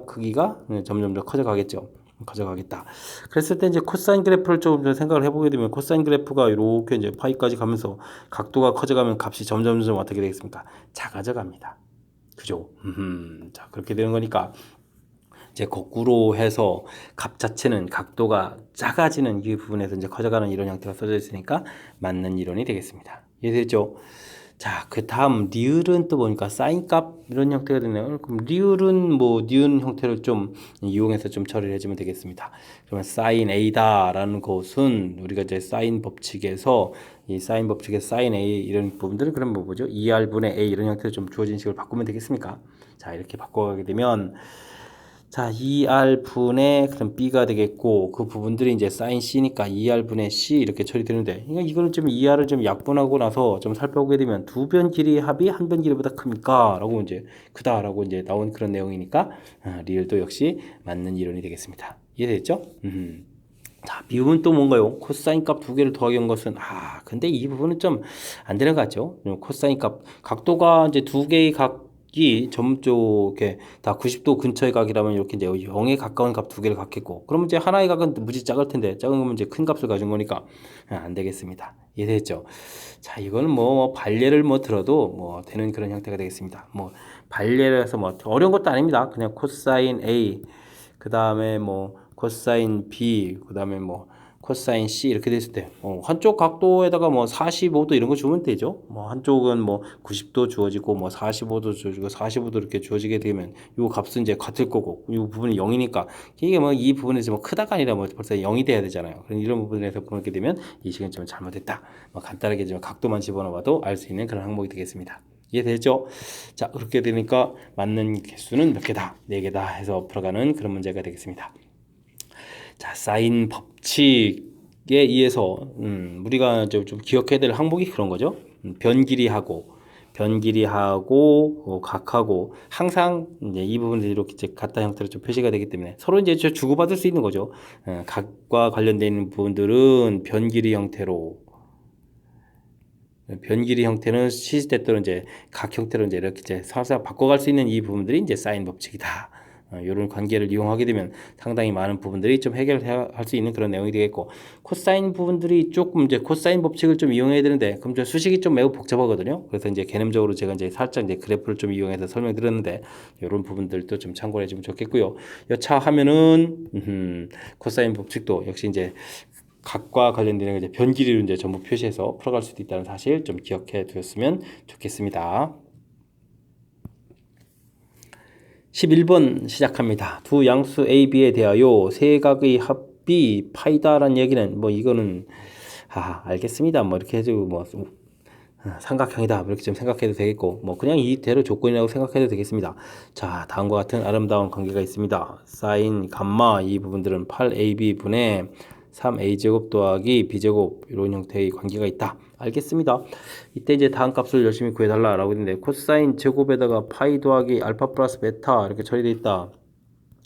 크기가 점점 커져가겠죠. 커져가겠다. 그랬을 때 이제 코사인 그래프를 좀 생각을 해보게 되면, 코사인 그래프가 이렇게 이제 파이까지 가면서 각도가 커져가면 값이 점점 어떻게 되겠습니까? 작아져 갑니다. 그죠? 자, 그렇게 되는 거니까 이제 거꾸로 해서 값 자체는 각도가 작아지는 이 부분에서 이제 커져가는 이런 형태가 써져 있으니까 맞는 이론이 되겠습니다. 이해되죠? 자, 그 다음 리을은 또 보니까 사인 값 이런 형태가 되네요. 그럼 리을은 뭐 니은 형태를 좀 이용해서 좀 처리를 해주면 되겠습니다. 그러면 사인 A다라는 것은 우리가 이제 사인 법칙에서 이 사인 법칙의 사인 A 이런 부분들은 그럼 뭐죠? 2R분의 A 이런 형태로 좀 주어진 식으로 바꾸면 되겠습니까? 자, 이렇게 바꿔가게 되면, 자, 2R분의 그럼 B가 되겠고, 그 부분들이 이제 사인 C니까 2R분의 C 이렇게 처리되는데, 그러니까 이거는 좀 2R을 좀 약분하고 나서 좀 살펴보게 되면 두 변 길이 합이 한 변 길이보다 큽니까? 라고 이제 크다라고 이제 나온 그런 내용이니까, 리을도 역시 맞는 이론이 되겠습니다. 이해됐죠? 자, 비움은 또 뭔가요? 코사인 값 두 개를 더하기 한 것은, 근데 이 부분은 좀 안 되는 것 같죠? 코사인 값, 각도가 이제 두 개의 각이 전부 이렇게 다 90도 근처의 각이라면 이렇게 이제 0에 가까운 값 두 개를 갖겠고, 그러면 이제 하나의 각은 무지 작을 텐데, 작은 거면 이제 큰 값을 가진 거니까 안 되겠습니다. 이해됐죠? 자, 이거는 뭐 발례를 뭐 들어도 뭐 되는 그런 형태가 되겠습니다. 뭐 발례를 해서 뭐 어려운 것도 아닙니다. 그냥 코사인 A, 그 다음에 뭐 코사인 B, 그 다음에 뭐 코사인 C 이렇게 됐을 때 한쪽 각도에다가 뭐 45도 이런 거 주면 되죠. 뭐 한쪽은 뭐 90도 주어지고 뭐 45도 주어지고 45도 이렇게 주어지게 되면 이 값은 이제 같을 거고, 이 부분이 0이니까 이게 뭐 이 부분에서 뭐 크다가 아니라 뭐 벌써 0이 돼야 되잖아요. 그런 이런 부분에서 보게 되면 이 식은 좀 잘못됐다, 뭐 간단하게 좀 각도만 집어넣어봐도 알 수 있는 그런 항목이 되겠습니다. 이해되죠? 자, 그렇게 되니까 맞는 개수는 몇 개다? 4개다 해서 풀어가는 그런 문제가 되겠습니다. 자, 사인 법칙에 의해서 우리가 좀 기억해야 될 항목이 그런 거죠. 변 길이하고 각하고 항상 이제 이 부분들이 이렇게 이제 같다 형태로 좀 표시가 되기 때문에 서로 이제 주고받을 수 있는 거죠. 각과 관련되어 있는 부분들은 변 길이 형태로, 변 길이 형태는 시시때때로 이제 각 형태로 이제 이렇게 이제 살살 바꿔갈 수 있는 이 부분들이 이제 사인 법칙이다. 이런 관계를 이용하게 되면 상당히 많은 부분들이 좀 해결할 수 있는 그런 내용이 되겠고, 코사인 부분들이 조금 이제 코사인 법칙을 좀 이용해야 되는데, 그럼 저 수식이 좀 매우 복잡하거든요. 그래서 이제 개념적으로 제가 이제 살짝 이제 그래프를 좀 이용해서 설명드렸는데, 이런 부분들도 좀 참고해 주면 좋겠고요. 여차하면은 코사인 법칙도 역시 이제 각과 관련되는 이제 변 길이로 이제 전부 표시해서 풀어갈 수도 있다는 사실 좀 기억해 두셨으면 좋겠습니다. 11번 시작합니다. 두 양수 A, B에 대하여 세각의 합이 파이다라는 얘기는 뭐 이거는 알겠습니다. 뭐 이렇게 해도 뭐 삼각형이다 이렇게 좀 생각해도 되겠고, 뭐 그냥 이대로 조건이라고 생각해도 되겠습니다. 자, 다음과 같은 아름다운 관계가 있습니다. 사인 감마 이 부분들은 8ab 분의 3a제곱 더하기 b제곱 이런 형태의 관계가 있다. 알겠습니다. 이때 이제 다음 값을 열심히 구해달라 라고 했는데, 코사인 제곱에다가 파이 더하기 알파 플러스 베타 이렇게 처리되어 있다.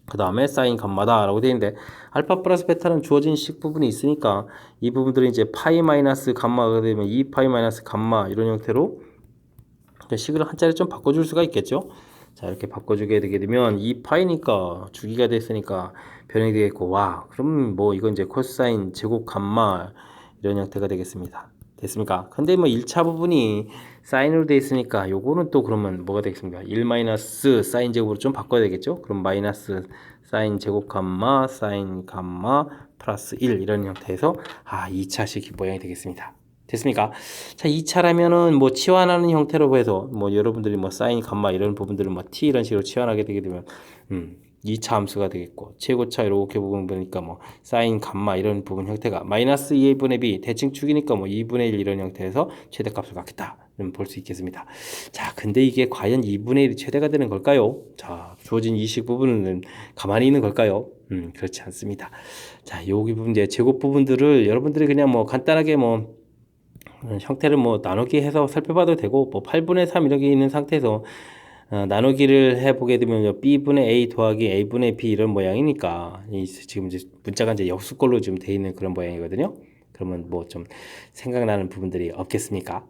그 다음에 사인 감마다 라고 되어 있는데, 알파 플러스 베타는 주어진 식 부분이 있으니까 이 부분들이 이제 파이 마이너스 감마가 되면 2파이 마이너스 감마 이런 형태로 식을 한 자리 좀 바꿔줄 수가 있겠죠. 자, 이렇게 바꿔주게 되게 되면 2파이니까 주기가 됐으니까 변형이 되겠고, 와 그럼 뭐 이건 이제 코사인 제곱 감마 이런 형태가 되겠습니다. 됐습니까? 근데 뭐 1차 부분이 사인으로 되어 있으니까 요거는 또 그러면 뭐가 되겠습니까? 1 마이너스 사인 제곱으로 좀 바꿔야 되겠죠? 그럼 마이너스 사인 제곱 감마 사인 감마 플러스 1 이런 형태에서 2차식 모양이 되겠습니다. 됐습니까? 자, 2차라면은 뭐 치환하는 형태로 해서 뭐 여러분들이 뭐 사인 감마 이런 부분들을 뭐 t 이런 식으로 치환하게 되게 되면 2차 함수가 되겠고, 최고차 이렇게 부분 보니까 뭐 사인 감마 이런 부분 형태가 마이너스 2분의 b 대칭축이니까 뭐 2분의 1 이런 형태에서 최대값을 갖겠다 볼 수 있겠습니다. 자, 근데 이게 과연 2분의 1이 최대가 되는 걸까요? 자, 주어진 이 식 부분은 가만히 있는 걸까요? 그렇지 않습니다. 자, 여기 부분 이제 제곱 부분들을 여러분들이 그냥 뭐 간단하게 뭐 형태를 뭐 나누기 해서 살펴봐도 되고, 뭐 8분의 3 이렇게 있는 상태에서 나누기를 해보게 되면 b분의 a 더하기 a분의 b 이런 모양이니까 지금 이제 문자가 이제 역수꼴로 좀 돼 있는 그런 모양이거든요. 그러면 뭐 좀 생각나는 부분들이 없겠습니까?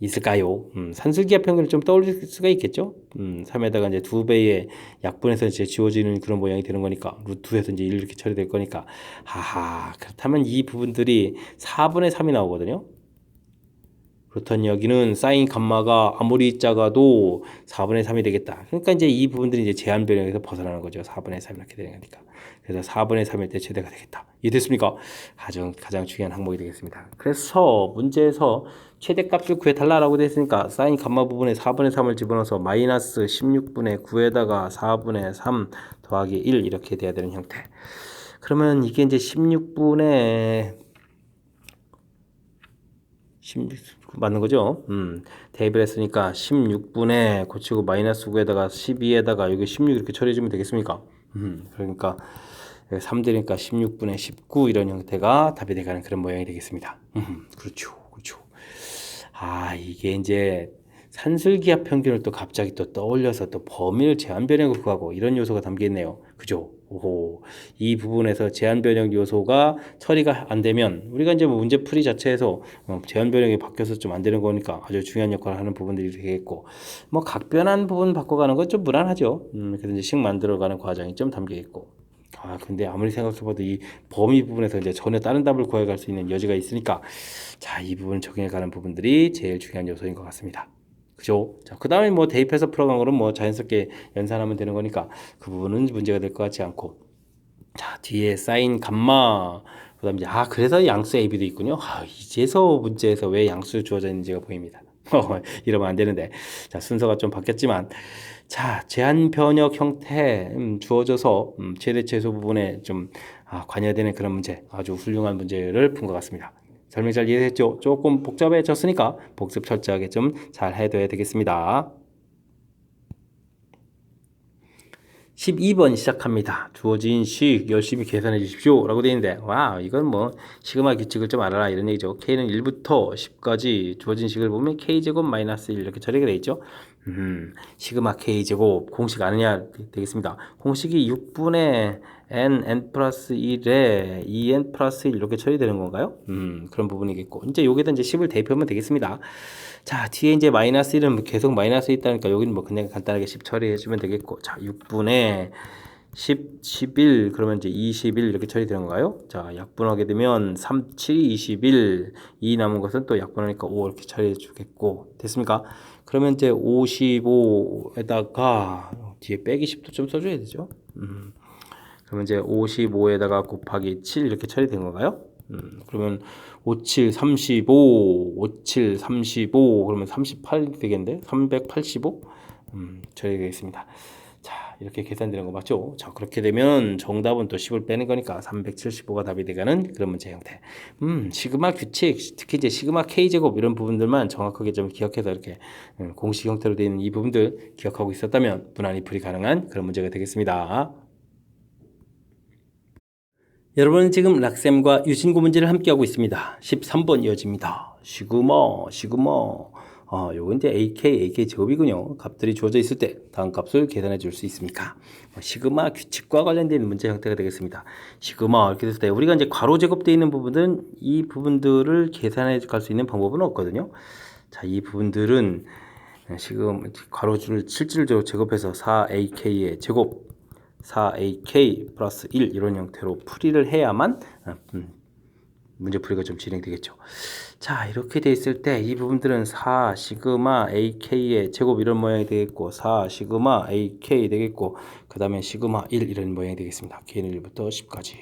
있을까요? 산술기하 평균을 좀 떠올릴 수가 있겠죠? 3에다가 이제 2배의 약분해서 이제 지워지는 그런 모양이 되는 거니까, 루트에서 이제 1 이렇게 처리될 거니까, 그렇다면 이 부분들이 4분의 3이 나오거든요. 그렇다면 여기는 사인 감마가 아무리 작아도 4분의 3이 되겠다. 그러니까 이제 이 부분들이 이제 제한 변형에서 벗어나는 거죠. 4분의 3 이렇게 되는 거니까. 그래서 4분의 3일 때 최대가 되겠다. 이해됐습니까? 가장 중요한 항목이 되겠습니다. 그래서 문제에서 최대값을 구해달라고 되어 있으니까 사인 감마 부분에 4분의 3을 집어넣어서 마이너스 16분의 9에다가 4분의 3 더하기 1 이렇게 돼야 되는 형태. 그러면 이게 이제 16분의 16 맞는 거죠? 대입을 했으니까 16분의 고치고 마이너스 9에다가 12에다가 여기 16 이렇게 처리해주면 되겠습니까? 그러니까 3되니까 16분의 19 이런 형태가 답이 돼가는 그런 모양이 되겠습니다. 그렇죠. 이게 이제 산술기하 평균을 또 갑자기 또 떠올려서 또 범위를 제한 변형으로 구하고 이런 요소가 담겨 있네요. 그죠? 이 부분에서 제한 변형 요소가 처리가 안 되면 우리가 이제 뭐 문제풀이 자체에서 제한 변형이 바뀌어서 좀 안 되는 거니까 아주 중요한 역할을 하는 부분들이 되겠고, 뭐 각변한 부분 바꿔가는 건 좀 무난하죠. 그래서 이제 식 만들어가는 과정이 좀 담겨 있고. 근데 아무리 생각해봐도 이 범위 부분에서 이제 전혀 다른 답을 구해갈 수 있는 여지가 있으니까, 자, 이 부분 적용해가는 부분들이 제일 중요한 요소인 것 같습니다. 그죠? 자, 그 다음에 뭐 대입해서 풀어간 거는 뭐 자연스럽게 연산하면 되는 거니까 그 부분은 문제가 될 것 같지 않고. 자, 뒤에 사인 감마. 그 다음에 이제, 그래서 양수 AB도 있군요. 이제서 문제에서 왜 양수 주어져 있는지가 보입니다. 이러면 안 되는데. 자, 순서가 좀 바뀌었지만. 자, 제한 변형 형태 주어져서 최대 최소 부분에 좀 관여되는 그런 문제, 아주 훌륭한 문제를 푼 것 같습니다. 설명 잘 이해했죠? 조금 복잡해졌으니까 복습 철저하게 좀 잘 해둬야 되겠습니다. 12번 시작합니다. 주어진 식 열심히 계산해 주십시오 라고 되어 있는데, 이건 뭐 시그마 규칙을 좀 알아라 이런 얘기죠. K는 1부터 10까지 주어진 식을 보면 K제곱 마이너스 1 이렇게 처리가 되어 있죠. 시그마 K제곱 공식 아느냐 되겠습니다. 공식이 6분의 n 플러스 1에 2n 플러스 1 이렇게 처리되는 건가요? 그런 부분이겠고. 이제 여기다 이제 10을 대입하면 되겠습니다. 자, 뒤에 이제 마이너스 1은 계속 마이너스 있다니까 여기는 뭐 그냥 간단하게 10 처리해주면 되겠고. 자, 6분의 10, 11, 그러면 이제 21 이렇게 처리되는 건가요? 자, 약분하게 되면 3, 7, 21, 2 남은 것은 또 약분하니까 5 이렇게 처리해 주겠고. 됐습니까? 그러면 이제 55에다가 뒤에 빼기 10도 좀 써줘야 되죠. 그러면 이제 55에다가 곱하기 7 이렇게 처리된 건가요? 그러면 57, 35, 57, 35, 그러면 38 되겠는데? 385? 처리되겠습니다. 자, 이렇게 계산되는 거 맞죠? 자, 그렇게 되면 정답은 또 10을 빼는 거니까 375가 답이 되가는 그런 문제 형태. 시그마 규칙, 특히 이제 시그마 K제곱 이런 부분들만 정확하게 좀 기억해서 이렇게 공식 형태로 되어 있는 이 부분들 기억하고 있었다면 무난히 풀이 가능한 그런 문제가 되겠습니다. 여러분은 지금 락셈과 유진고 문제를 함께 하고 있습니다. 13번 이어집니다. 시그마. 요건 이제 AK 제곱이군요. 값들이 주어져 있을 때 다음 값을 계산해 줄 수 있습니까? 시그마 규칙과 관련된 문제 형태가 되겠습니다. 시그마 이렇게 됐을 때 우리가 이제 괄호 제곱되어 있는 부분은 이 부분들을 계산해 갈 수 있는 방법은 없거든요. 자, 이 부분들은 지금 괄호줄을 실질적으로 제곱해서 4AK의 제곱 4AK 플러스 1 이런 형태로 풀이를 해야만 문제풀이가 좀 진행되겠죠. 자, 이렇게 돼 있을 때 이 부분들은 4 시그마 AK의 제곱 이런 모양이 되겠고 4 시그마 AK 되겠고 그 다음에 시그마 1 이런 모양이 되겠습니다. K는 1부터 10까지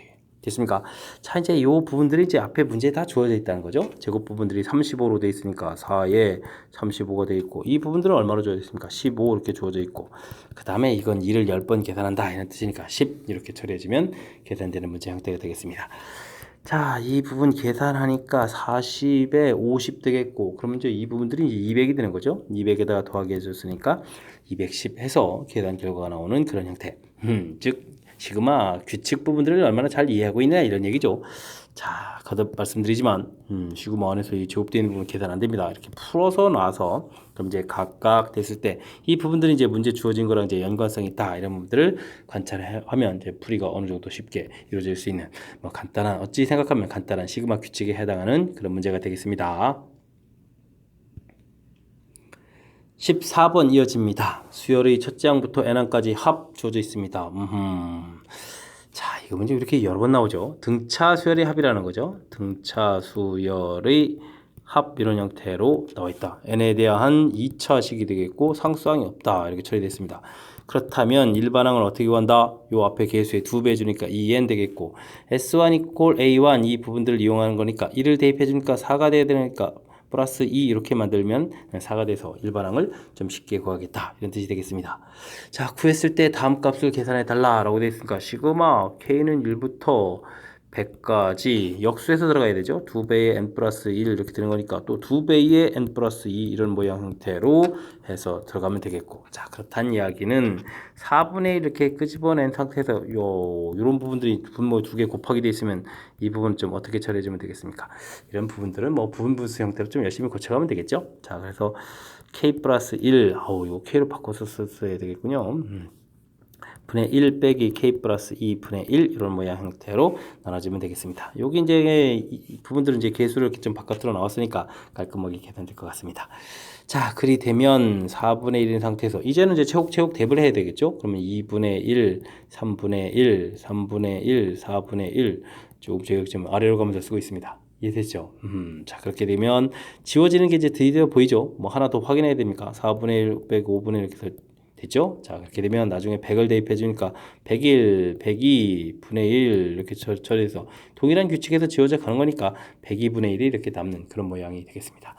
됐습니까? 자, 이제 이 부분들이 이제 앞에 문제에 다 주어져 있다는 거죠. 제곱 부분들이 35로 돼 있으니까 4에 35가 돼 있고 이 부분들은 얼마로 주어져 있습니까? 15 이렇게 주어져 있고 그 다음에 이건 2를 10번 계산한다 이런 뜻이니까 10 이렇게 처리해주면 계산되는 문제 형태가 되겠습니다. 자, 이 부분 계산하니까 40에 50 되겠고 그러면 이제 이 부분들이 이제 200이 되는 거죠. 200에다가 더하기 해줬으니까 210 해서 계산 결과가 나오는 그런 형태. 즉 시그마 규칙 부분들을 얼마나 잘 이해하고 있냐 이런 얘기죠. 자, 거듭 말씀드리지만 시그마 안에서 이 제곱되어 있는 부분 계산 안 됩니다. 이렇게 풀어서 놔서 그럼 이제 각각 됐을 때 이 부분들이 이제 문제 주어진 거랑 이제 연관성이 있다 이런 부분들을 관찰하면 이제 풀이가 어느 정도 쉽게 이루어질 수 있는 뭐 간단한 어찌 생각하면 간단한 시그마 규칙에 해당하는 그런 문제가 되겠습니다. 14번 이어집니다. 수열의 첫째 항부터 n항까지 합 주어져 있습니다. 자, 이거 문제 이렇게 여러 번 나오죠. 등차 수열의 합이라는 거죠. 등차 수열의 합 이런 형태로 나와 있다. n에 대한 2차식이 되겠고 상수항이 없다. 이렇게 처리됐습니다. 그렇다면 일반항을 어떻게 구한다? 요 앞에 계수에 2배 주니까 2n 되겠고 s1 equal a1 이 부분들을 이용하는 거니까 1을 대입해 주니까 4가 돼야 되니까 플러스 2 이렇게 만들면 4가 돼서 일반항을 좀 쉽게 구하겠다 이런 뜻이 되겠습니다. 자, 구했을 때 다음 값을 계산해 달라 라고 되어 있으니까 시그마 K는 1부터 100까지 역수해서 들어가야 되죠. 2배의 n 플러스 1 이렇게 되는 거니까 또 2배의 n 플러스 2 이런 모양 형태로 해서 들어가면 되겠고 자, 그렇다는 이야기는 4분의 1 이렇게 끄집어낸 상태에서 요런 부분들이 분모 2개 곱하기 되어 있으면 이 부분 좀 어떻게 처리해주면 되겠습니까? 이런 부분들은 뭐 부분분수 형태로 좀 열심히 고쳐가면 되겠죠. 자, 그래서 k 플러스 1 이거 k로 바꿔서 써야 되겠군요. 분의 1 빼기 k 플러스 2 분의 1 이런 모양 형태로 나눠주면 되겠습니다. 여기 이제 이 부분들은 이제 개수를 이렇게 좀 바깥으로 나왔으니까 깔끔하게 계산될 것 같습니다. 자, 그리 되면 4분의 1인 상태에서 이제는 이제 체육 대입을 해야 되겠죠. 그러면 2분의 1, 3분의 1, 3분의 1, 4분의 1 조금 좀 아래로 가면서 쓰고 있습니다. 이해됐죠? 자, 그렇게 되면 지워지는 게 이제 드디어 보이죠? 뭐 하나 더 확인해야 됩니까? 4분의 1 빼고 5분의 1 이렇게 해서 됐죠? 자, 그렇게 되면 나중에 100을 대입해 주니까 101, 102, 분의 1 이렇게 처리해서 동일한 규칙에서 지워져 가는 거니까 102분의 1이 이렇게 남는 그런 모양이 되겠습니다.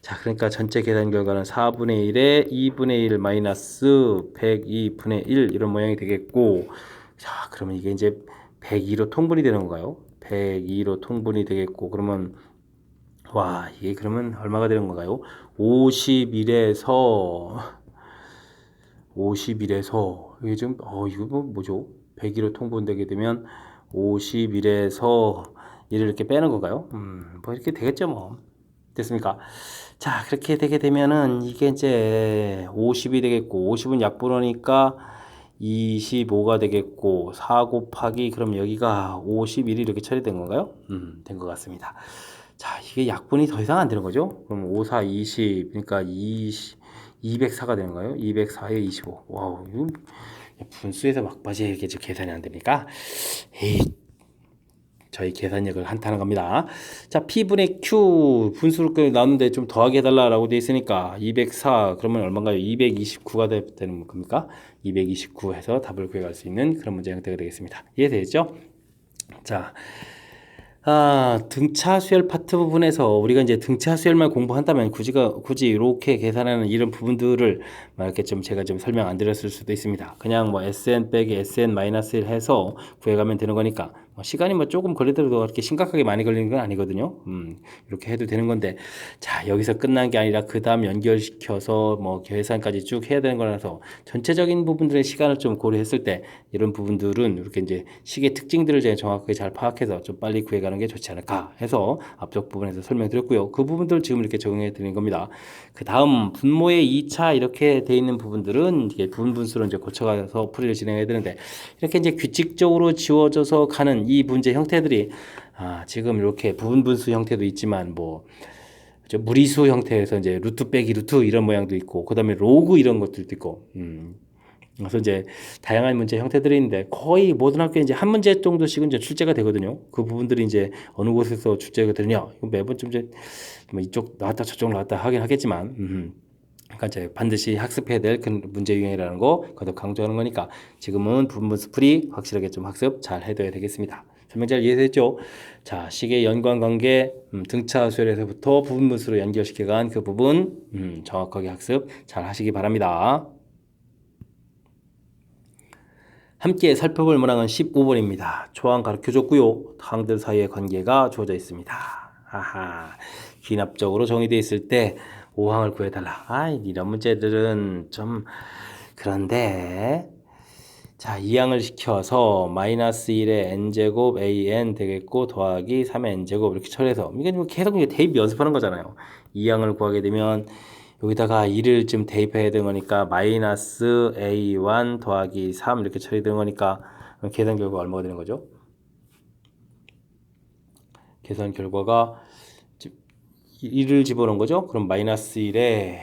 자, 그러니까 전체 계산 결과는 4분의 1에 2분의 1 마이너스 102분의 1 이런 모양이 되겠고 자, 그러면 이게 이제 102로 통분이 되는 건가요? 102로 통분이 되겠고 그러면 와, 이게 그러면 얼마가 되는 건가요? 51에서 이게 좀 이거 뭐죠? 102로 통분되게 되면 51에서 1을 이렇게 빼는 건가요? 뭐 이렇게 되겠죠, 뭐. 됐습니까? 자, 그렇게 되게 되면은 이게 이제 50이 되겠고 50은 약분하니까 25가 되겠고 4 곱하기 그럼 여기가 51이 이렇게 처리된 건가요? 된 것 같습니다. 자, 이게 약분이 더 이상 안 되는 거죠? 그럼 5, 4, 20, 그러니까 204가 되는 거예요? 204에 25. 와우, 이거 분수에서 막바지에 이게 계산이 안 됩니까? 에이, 저희 계산력을 한탄한 겁니다. 자, P분의 Q 분수를 나누는데 좀 더하게 해달라고 되어 있으니까 204 그러면 얼마인가요? 229가 되는 겁니까? 229 해서 답을 구해갈 수 있는 그런 문제 형태가 되겠습니다. 이해되죠? 자, 등차 수열 파트 부분에서 우리가 이제 등차 수열만 공부한다면 굳이 이렇게 계산하는 이런 부분들을 이렇게 좀 제가 좀 설명 안 드렸을 수도 있습니다. 그냥 뭐 SN 빼기 SN 마이너스 1 해서 구해가면 되는 거니까 시간이 뭐 조금 걸리더라도 그렇게 심각하게 많이 걸리는 건 아니거든요. 이렇게 해도 되는 건데, 자, 여기서 끝난 게 아니라 그 다음 연결시켜서 뭐 계산까지 쭉 해야 되는 거라서 전체적인 부분들의 시간을 좀 고려했을 때 이런 부분들은 이렇게 이제 식의 특징들을 제가 정확하게 잘 파악해서 좀 빨리 구해가는 게 좋지 않을까 해서 앞쪽 부분에서 설명드렸고요. 그 부분들 지금 이렇게 적용해 드린 겁니다. 그 다음 분모의 2차 이렇게 돼 있는 부분들은 이게 분수로 이제 고쳐가서 풀이를 진행해야 되는데, 이렇게 이제 규칙적으로 지워져서 가는 이 문제 형태들이 지금 이렇게 부분분수 형태도 있지만 뭐 무리수 형태에서 이제 루트 빼기 루트 이런 모양도 있고, 그 다음에 로그 이런 것들도 있고, 그래서 이제 다양한 문제 형태들이 있는데 거의 모든 학교에 이제 한 문제 정도씩은 이제 출제가 되거든요. 그 부분들이 이제 어느 곳에서 출제가 되느냐, 이거 매번 좀 이제 뭐 이쪽 나왔다 저쪽 나왔다 하긴 하겠지만, 그러니까 이제 반드시 학습해야 될 그 문제 유형이라는 거 거듭 강조하는 거니까 지금은 부분분수 풀이 확실하게 좀 학습 잘 해둬야 되겠습니다. 설명 잘 이해됐죠? 자, 식의 연관관계 등차 수열에서부터 부분분수로 연결시켜간 그 부분 정확하게 학습 잘 하시기 바랍니다. 함께 살펴볼 문항은 15번입니다. 초항 가르쳐줬고요. 항들 사이의 관계가 주어져 있습니다. 귀납적으로 정의되어 있을 때 5항을 구해달라. 이런 문제들은 좀 그런데, 자, 2항을 시켜서 마이너스 1의 n제곱 an 되겠고 더하기 3의 n제곱 이렇게 처리해서, 이게 계속 대입 연습하는 거잖아요. 2항을 구하게 되면 여기다가 2를 좀 대입해야 되는 거니까 마이너스 a1 더하기 3 이렇게 처리되는 거니까 계산 결과가 얼마가 되는 거죠? 계산 결과가 1을 집어넣은 거죠? 그럼 마이너스 1에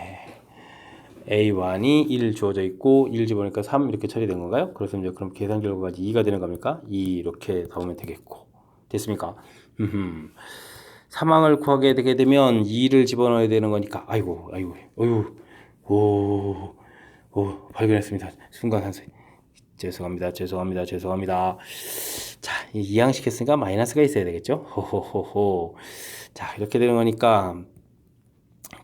a1이 1 주어져 있고 1 집어넣으니까 3 이렇게 처리된 건가요? 그래서 이제 그럼 계산 결과가 2가 되는 겁니까? 2 이렇게 나오면 되겠고, 됐습니까? 3항을 구하게 되게 되면 2를 집어넣어야 되는 거니까 아이고 발견했습니다. 순간 한숨. 죄송합니다. 자, 2항 시켰으니까 마이너스가 있어야 되겠죠? 호호호호. 자, 이렇게 되는 거니까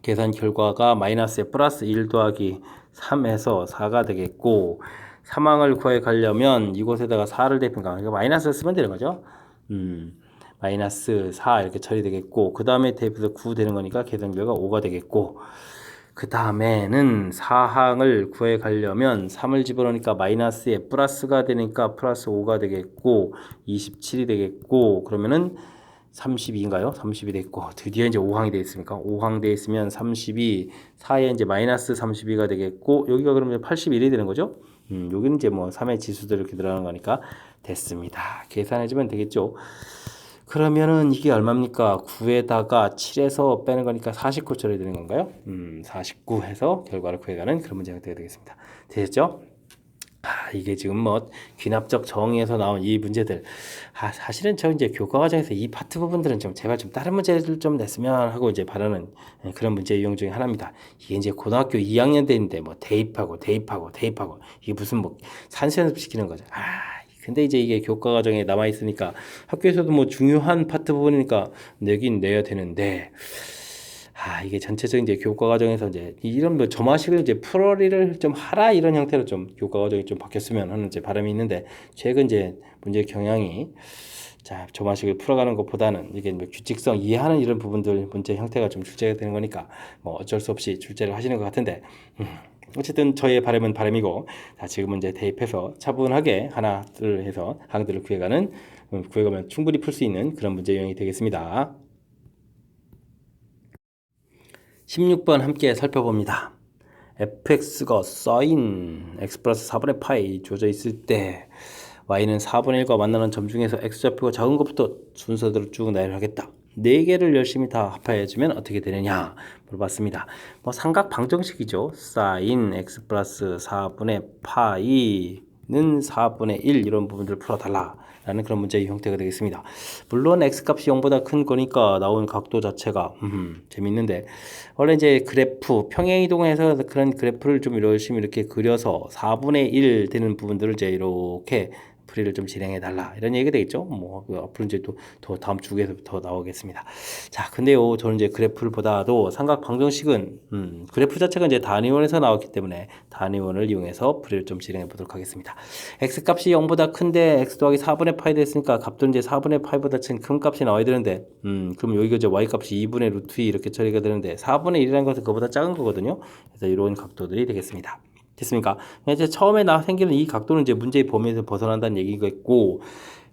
계산 결과가 마이너스에 플러스 1 더하기 3에서 4가 되겠고, 3항을 구해 가려면 이곳에다가 4를 대입하니까 그러니까 마이너스 쓰면 되는 거죠. 마이너스 4 이렇게 처리되겠고, 그 다음에 대입해서 9 되는 거니까 계산 결과 5가 되겠고, 그 다음에는 4항을 구해 가려면 3을 집어넣으니까 마이너스에 플러스가 되니까 플러스 5가 되겠고 27이 되겠고, 그러면은 32인가요? 30이 됐고, 드디어 이제 5항이 되어 있습니까? 5항 되어 있으면 32, 4에 이제 마이너스 32가 되겠고, 여기가 그러면 81이 되는 거죠? 여기는 이제 뭐 3의 지수들 이렇게 들어가는 거니까 됐습니다. 계산해주면 되겠죠? 그러면은 이게 얼마입니까? 9에다가 7에서 빼는 거니까 49 처리 되는 건가요? 49 해서 결과를 구해가는 그런 문제가 되겠습니다. 되셨죠? 이게 지금 뭐 귀납적 정의에서 나온 이 문제들, 사실은 저 이제 교과 과정에서 이 파트 부분들은 좀 제발 좀 다른 문제를 좀 냈으면 하고 이제 바라는 그런 문제 유형 중에 하나입니다. 이게 이제 고등학교 2학년 때인데 뭐 대입하고 이게 무슨 뭐 산수 연습 시키는 거죠. 근데 이제 이게 교과 과정에 남아 있으니까 학교에서도 뭐 중요한 파트 부분이니까 내긴 내야 되는데, 이게 전체적인 이제 교과 과정에서 이제 이런 뭐 점화식을 이제 풀어리를 좀 하라 이런 형태로 좀 교과 과정이 좀 바뀌었으면 하는 이제 바람이 있는데, 최근 이제 문제 경향이 자, 점화식을 풀어가는 것보다는 이게 뭐 규칙성 이해하는 이런 부분들 문제 형태가 좀 출제가 되는 거니까 뭐 어쩔 수 없이 출제를 하시는 것 같은데, 어쨌든 저의 바람은 바람이고, 자, 지금은 이제 대입해서 차분하게 하나 둘 해서 항들을 구해가면 충분히 풀 수 있는 그런 문제 유형이 되겠습니다. 16번 함께 살펴봅니다. fx가 sin x 플러스 4분의 파이 주어져 있을 때 y는 4분의 1과 만나는 점 중에서 x좌표가 작은 것부터 순서대로 쭉 나열하겠다. 4개를 열심히 다 합해주면 어떻게 되느냐 물어봤습니다. 뭐 삼각 방정식이죠. sin x 플러스 4분의 파이는 4분의 1 이런 부분들을 풀어달라 라는 그런 문제의 형태가 되겠습니다. 물론 x값이 0보다 큰 거니까 나온 각도 자체가 재밌는데, 원래 이제 그래프 평행이동해서 그런 그래프를 좀 열심히 이렇게 그려서 4분의 1 되는 부분들을 이제 이렇게 풀이를 좀 진행해 달라 이런 얘기가 되겠죠. 뭐 앞으로 이제 또 더 다음 주에서 더 나오겠습니다. 자, 근데요, 저는 이제 그래프를 보다도 삼각 방정식은 그래프 자체가 이제 단위원에서 나왔기 때문에 단위원을 이용해서 풀이를 좀 진행해 보도록 하겠습니다. x 값이 0보다 큰데 x 더하기 4분의 파이 됐으니까 값도 이제 4분의 파이보다 큰 값이 나와야 되는데 그럼 여기가 이제 y 값이 2분의 루트 2 이렇게 처리가 되는데 4분의 1이라는 것은 그보다 작은 거거든요. 그래서 이런 각도들이 되겠습니다. 됐습니까? 이제 처음에 생기는 이 각도는 이제 문제의 범위에서 벗어난다는 얘기겠고,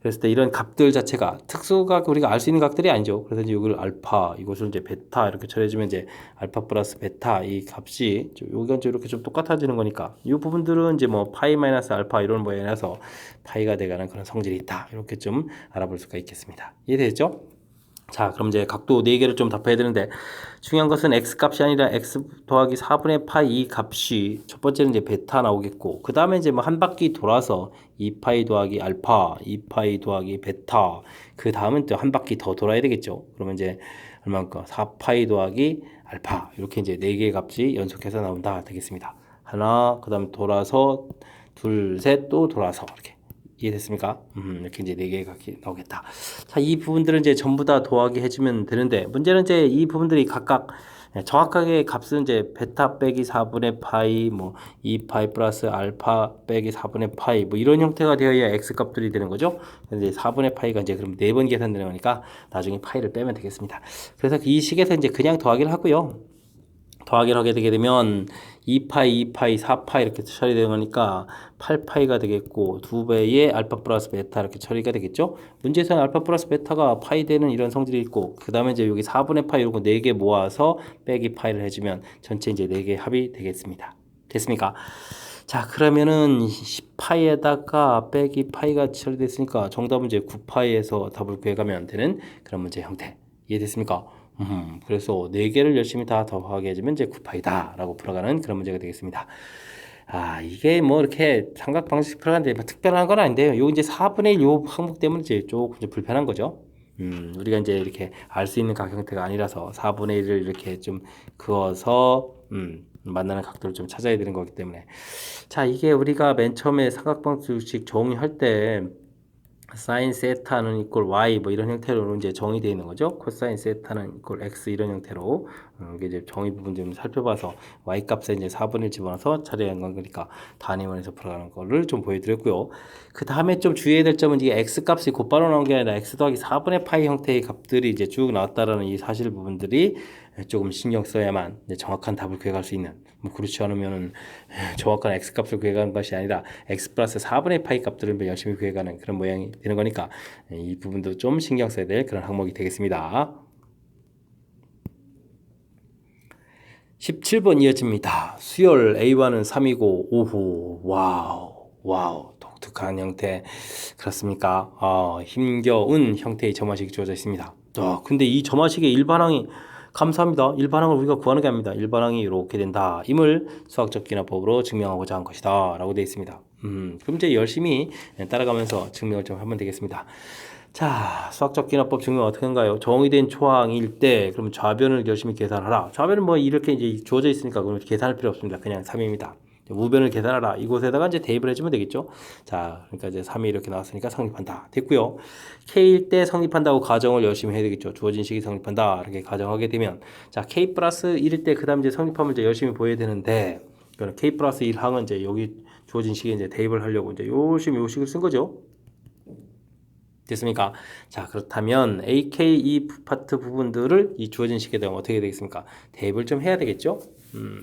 그랬을 때 이런 값들 자체가 특수각 우리가 알 수 있는 각들이 아니죠. 그래서 이제 이걸 알파, 이것을 이제 베타 이렇게 처리해주면 이제 알파 플러스 베타 이 값이 여기가 이제 이렇게 좀 똑같아지는 거니까 이 부분들은 이제 뭐 파이 마이너스 알파 이런 모양이라서 파이가 돼가는 그런 성질이 있다. 이렇게 좀 알아볼 수가 있겠습니다. 이해되죠? 자, 그럼 이제 각도 4개를 좀 답해야 되는데, 중요한 것은 x 값이 아니라 x 더하기 4분의 파이 이 값이 첫 번째는 이제 베타 나오겠고, 그 다음에 이제 뭐 한 바퀴 돌아서 2파이 더하기 알파, 2파이 더하기 베타, 그 다음은 또 한 바퀴 더 돌아야 되겠죠. 그러면 이제 얼마일까? 4파이 더하기 알파, 이렇게 이제 4개의 값이 연속해서 나온다 되겠습니다. 하나, 그 다음에 돌아서 둘, 셋, 또 돌아서 이렇게. 이해됐습니까? 이렇게 이제 4개가 나오겠다. 자, 이 부분들은 이제 전부 다 더하기 해주면 되는데, 문제는 이제 이 부분들이 각각 정확하게 값은 이제 베타 빼기 4분의 파이, 뭐 2파이 플러스 알파 빼기 4분의 파이, 뭐 이런 형태가 되어야 x 값들이 되는 거죠. 근데 4분의 파이가 이제 그럼 4번 계산되는 거니까 나중에 파이를 빼면 되겠습니다. 그래서 이 식에서 이제 그냥 더하기를 하고요. 더하기를 하게 되게 되면 2파이, 2파이, 4파이 이렇게 처리되는 거니까 8파이가 되겠고 2배의 알파 플러스 베타 이렇게 처리가 되겠죠. 문제에서는 알파 플러스 베타가 파이 되는 이런 성질이 있고, 그 다음에 이제 여기 4분의 파이 이런 거 4개 모아서 빼기 파이를 해주면 전체 이제 4개 합이 되겠습니다. 됐습니까? 자, 그러면은 10파이에다가 빼기 파이가 처리됐으니까 정답은 이제 9파이에서 답을 구해가면 되는 그런 문제 형태. 이해됐습니까? 그래서 4개를 열심히 다 더하게 해주면 이제 9파이다 라고 풀어가는 그런 문제가 되겠습니다. 아, 이게 뭐 이렇게 삼각 방식 풀어가는데 뭐 특별한 건 아닌데요. 요 이제 4분의 1 요 항목 때문에 이제 조금 이제 불편한 거죠. 우리가 이제 이렇게 알 수 있는 각 형태가 아니라서 4분의 1을 이렇게 좀 그어서 만나는 각도를 좀 찾아야 되는 거기 때문에. 자, 이게 우리가 맨 처음에 삼각방정식 정의할 때 사인 세타는 이꼴 y 뭐 이런 형태로 이제 정의되어 있는 거죠. 코사인 세타는 이꼴 x 이런 형태로 이게 이제 정의 부분 좀 살펴봐서 y 값에 이제 4분의 1 집어넣어서 처리한 건 거니까 단위원에서 풀어가는 거를 좀 보여드렸고요. 그 다음에 좀 주의해야 될 점은 이게 x 값이 곧바로 나온 게 아니라 x 더하기 4분의 파이 형태의 값들이 이제 쭉 나왔다라는 이 사실 부분들이 조금 신경 써야만 정확한 답을 구해갈 수 있는, 뭐 그렇지 않으면은 정확한 x 값을 구해가는 것이 아니라 x 플러스 4분의 파이 값들을 열심히 구해가는 그런 모양이 되는 거니까 이 부분도 좀 신경 써야 될 그런 항목이 되겠습니다. 17번 이어집니다. 수열 A1은 3이고 오후. 와우 독특한 형태. 그렇습니까? 힘겨운 형태의 점화식이 주어져 있습니다. 근데 이 점화식의 일반항이 감사합니다. 일반항을 우리가 구하는 게 아닙니다. 일반항이 이렇게 된다. 임을 수학적 기납법으로 증명하고자 한 것이다. 라고 되어 있습니다. 그럼 이제 열심히 따라가면서 증명을 좀 하면 되겠습니다. 자, 수학적 기납법 증명 어떻게 한가요? 정의된 초항일 때, 그럼 좌변을 열심히 계산하라. 좌변은 뭐 이렇게 이제 주어져 있으니까 그럼 계산할 필요 없습니다. 그냥 3입니다. 우변을 계산하라. 이곳에다가 이제 대입을 해주면 되겠죠. 자, 그러니까 이제 3이 이렇게 나왔으니까 성립한다. 됐고요. K일 때 성립한다고 가정을 열심히 해야 되겠죠. 주어진 식이 성립한다. 이렇게 가정하게 되면, 자, K 플러스 1일 때, 그 다음 이제 성립하면 이제 열심히 보여야 되는데, K 플러스 1 항은 이제 여기 주어진 식에 이제 대입을 하려고 이제 열심히 요 식을 쓴 거죠. 됐습니까? 자, 그렇다면 AKE 파트 부분들을 이 주어진 식에 대하면 어떻게 되겠습니까? 대입을 좀 해야 되겠죠?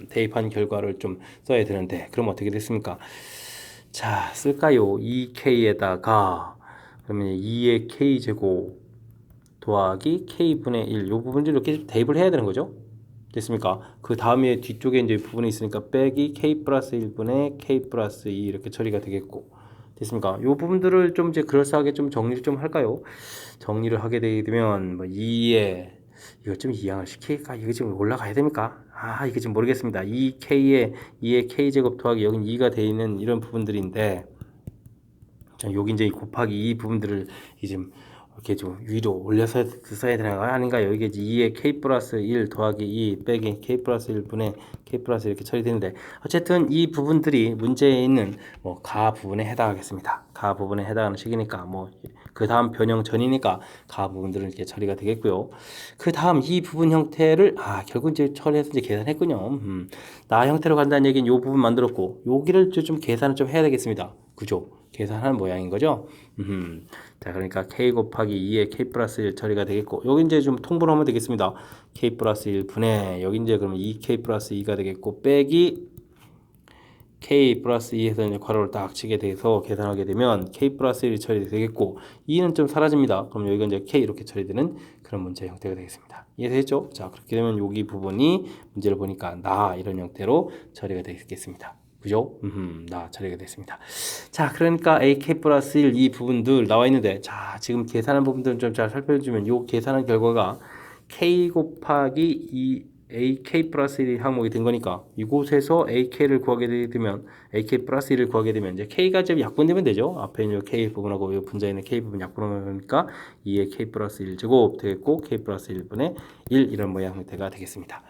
대입한 결과를 좀 써야 되는데, 그럼 어떻게 됐습니까? 자, 쓸까요? 2K에다가 그러면 2의 K제곱 더하기 K분의 1, 요 부분들 이렇게 대입을 해야 되는 거죠? 됐습니까? 그 다음에 뒤쪽에 이제 부분이 있으니까 빼기 k 플러스 1분의 k 플러스 2 이렇게 처리가 되겠고 됐습니까? 요 부분들을 좀 이제 그럴싸하게 좀 정리를 좀 할까요? 정리를 하게 되면 뭐 2에 이거 좀 이항을 시킬까? 이거 지금 올라가야 됩니까? 아 이게 지금 모르겠습니다. 2의 k제곱 더하기 여긴 2가 돼 있는 이런 부분들인데 자, 여기 이제 곱하기 이 부분들을 이제 이렇게 좀 위로 올려서 써야 되는 거 아닌가요? 이게 2의 k 플러스 1 더하기 2 빼기 k 플러스 1분의 k 플러스 이렇게 처리되는데 어쨌든 이 부분들이 문제에 있는 뭐 가 부분에 해당하겠습니다. 가 부분에 해당하는 식이니까 뭐 그 다음 변형 전이니까 가 부분들은 이렇게 처리가 되겠고요. 그 다음 이 부분 형태를 결국 이제 처리해서 이제 계산했군요. 나 형태로 간다는 얘기는 요 부분 만들었고 여기를 좀 계산을 좀 해야 되겠습니다. 그죠? 계산하는 모양인 거죠. 자, 그러니까 k 곱하기 2의 k 플러스 1 처리가 되겠고 여기 이제 좀 통분을 하면 되겠습니다. k 플러스 1 분의 여기 이제 그러면 2k 플러스 2가 되겠고 빼기 k 플러스 2에서 이제 괄호를 딱 치게 돼서 계산하게 되면 k 플러스 1이 처리되겠고 2는 좀 사라집니다. 그럼 여기가 이제 k 이렇게 처리되는 그런 문제 형태가 되겠습니다. 이해되셨죠? 자, 그렇게 되면 여기 부분이 문제를 보니까 나 이런 형태로 처리가 되겠습니다. 그죠? 나 처리가 됐습니다. 자, 그러니까 AK 플러스 1 이 부분들 나와 있는데, 자, 지금 계산한 부분들은 좀 잘 살펴주면, 요 계산한 결과가 K 곱하기 2 AK 플러스 1이 항목이 된 거니까, 이곳에서 AK를 구하게 되면, AK 플러스 1을 구하게 되면, 이제 K가 지금 약분되면 되죠? 앞에 있는 K 부분하고 이 분자에 있는 K 부분 약분하니까, 2의 K 플러스 1 제곱 되겠고, K 플러스 1분의 1 이런 모양 형태가 되겠습니다.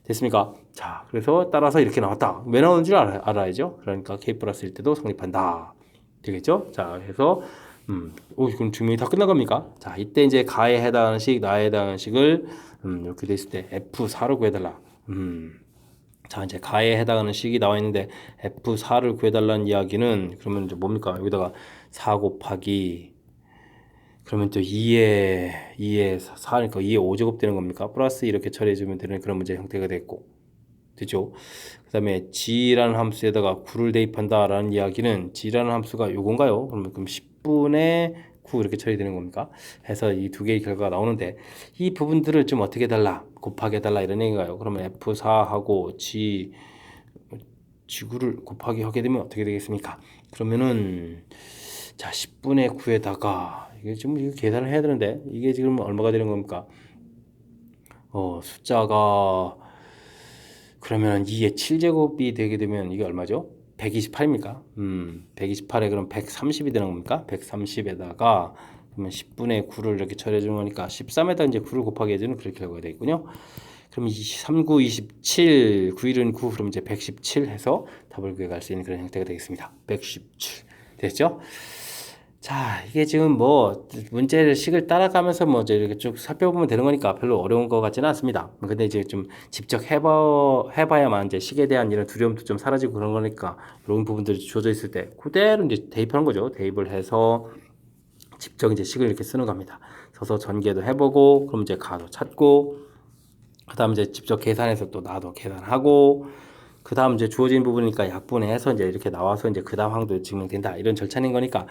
됐습니까? 자, 그래서 따라서 이렇게 나왔다. 왜 나오는지 알아야죠. 그러니까 K 플러스 1 때도 성립한다. 되겠죠? 자, 그래서 그럼 증명이 다 끝난 겁니까? 자, 이때 이제 가에 해당하는 식, 나에 해당하는 식을 이렇게 됐을 때 F4를 구해달라. 자, 이제 가에 해당하는 식이 나와 있는데 F4를 구해달라는 이야기는 그러면 이제 뭡니까? 여기다가 4 곱하기 그러면 또 2에 4니까 2에 5제곱 되는 겁니까? 플러스 이렇게 처리해주면 되는 그런 문제 형태가 됐고 됐죠? 그 다음에 g라는 함수에다가 9를 대입한다라는 이야기는 g라는 함수가 요건가요? 그러면 10분의 9 이렇게 처리되는 겁니까? 해서 이 두 개의 결과가 나오는데 이 부분들을 좀 어떻게 달라? 곱하게 달라 이런 얘기인가요? 그러면 F4하고 G9를 곱하기 하게 되면 어떻게 되겠습니까? 그러면은 자 10분의 9에다가 이게 지금 이거 계산을 해야 되는데 이게 지금 얼마가 되는 겁니까? 숫자가 그러면 2의 7제곱이 되게 되면 이게 얼마죠? 128입니까? 128에 그럼 130이 되는 겁니까? 130에다가 그러면 10분의 9를 이렇게 처리해 주는 거니까 13에다 이제 9를 곱하기 해주는 그렇게 결과가 되겠군요. 그럼 39, 27, 9일은 9, 그럼 이제 117 해서 답을 구해갈 수 있는 그런 형태가 되겠습니다. 117 됐죠? 자, 이게 지금 뭐 문제를 식을 따라가면서 뭐 이제 이렇게 쭉 살펴보면 되는 거니까 별로 어려운 것 같지는 않습니다. 근데 이제 좀 직접 해봐야만 이제 식에 대한 이런 두려움도 좀 사라지고 그런 거니까 이런 부분들이 주어져 있을 때 그대로 이제 대입하는 거죠. 대입을 해서 직접 이제 식을 이렇게 쓰는 겁니다. 서서 전개도 해보고 그럼 이제 가도 찾고 그 다음 이제 직접 계산해서 또 나도 계산하고 그 다음 이제 주어진 부분이니까 약분해서 이제 이렇게 나와서 이제 그 다음 항도 증명된다 이런 절차인 거니까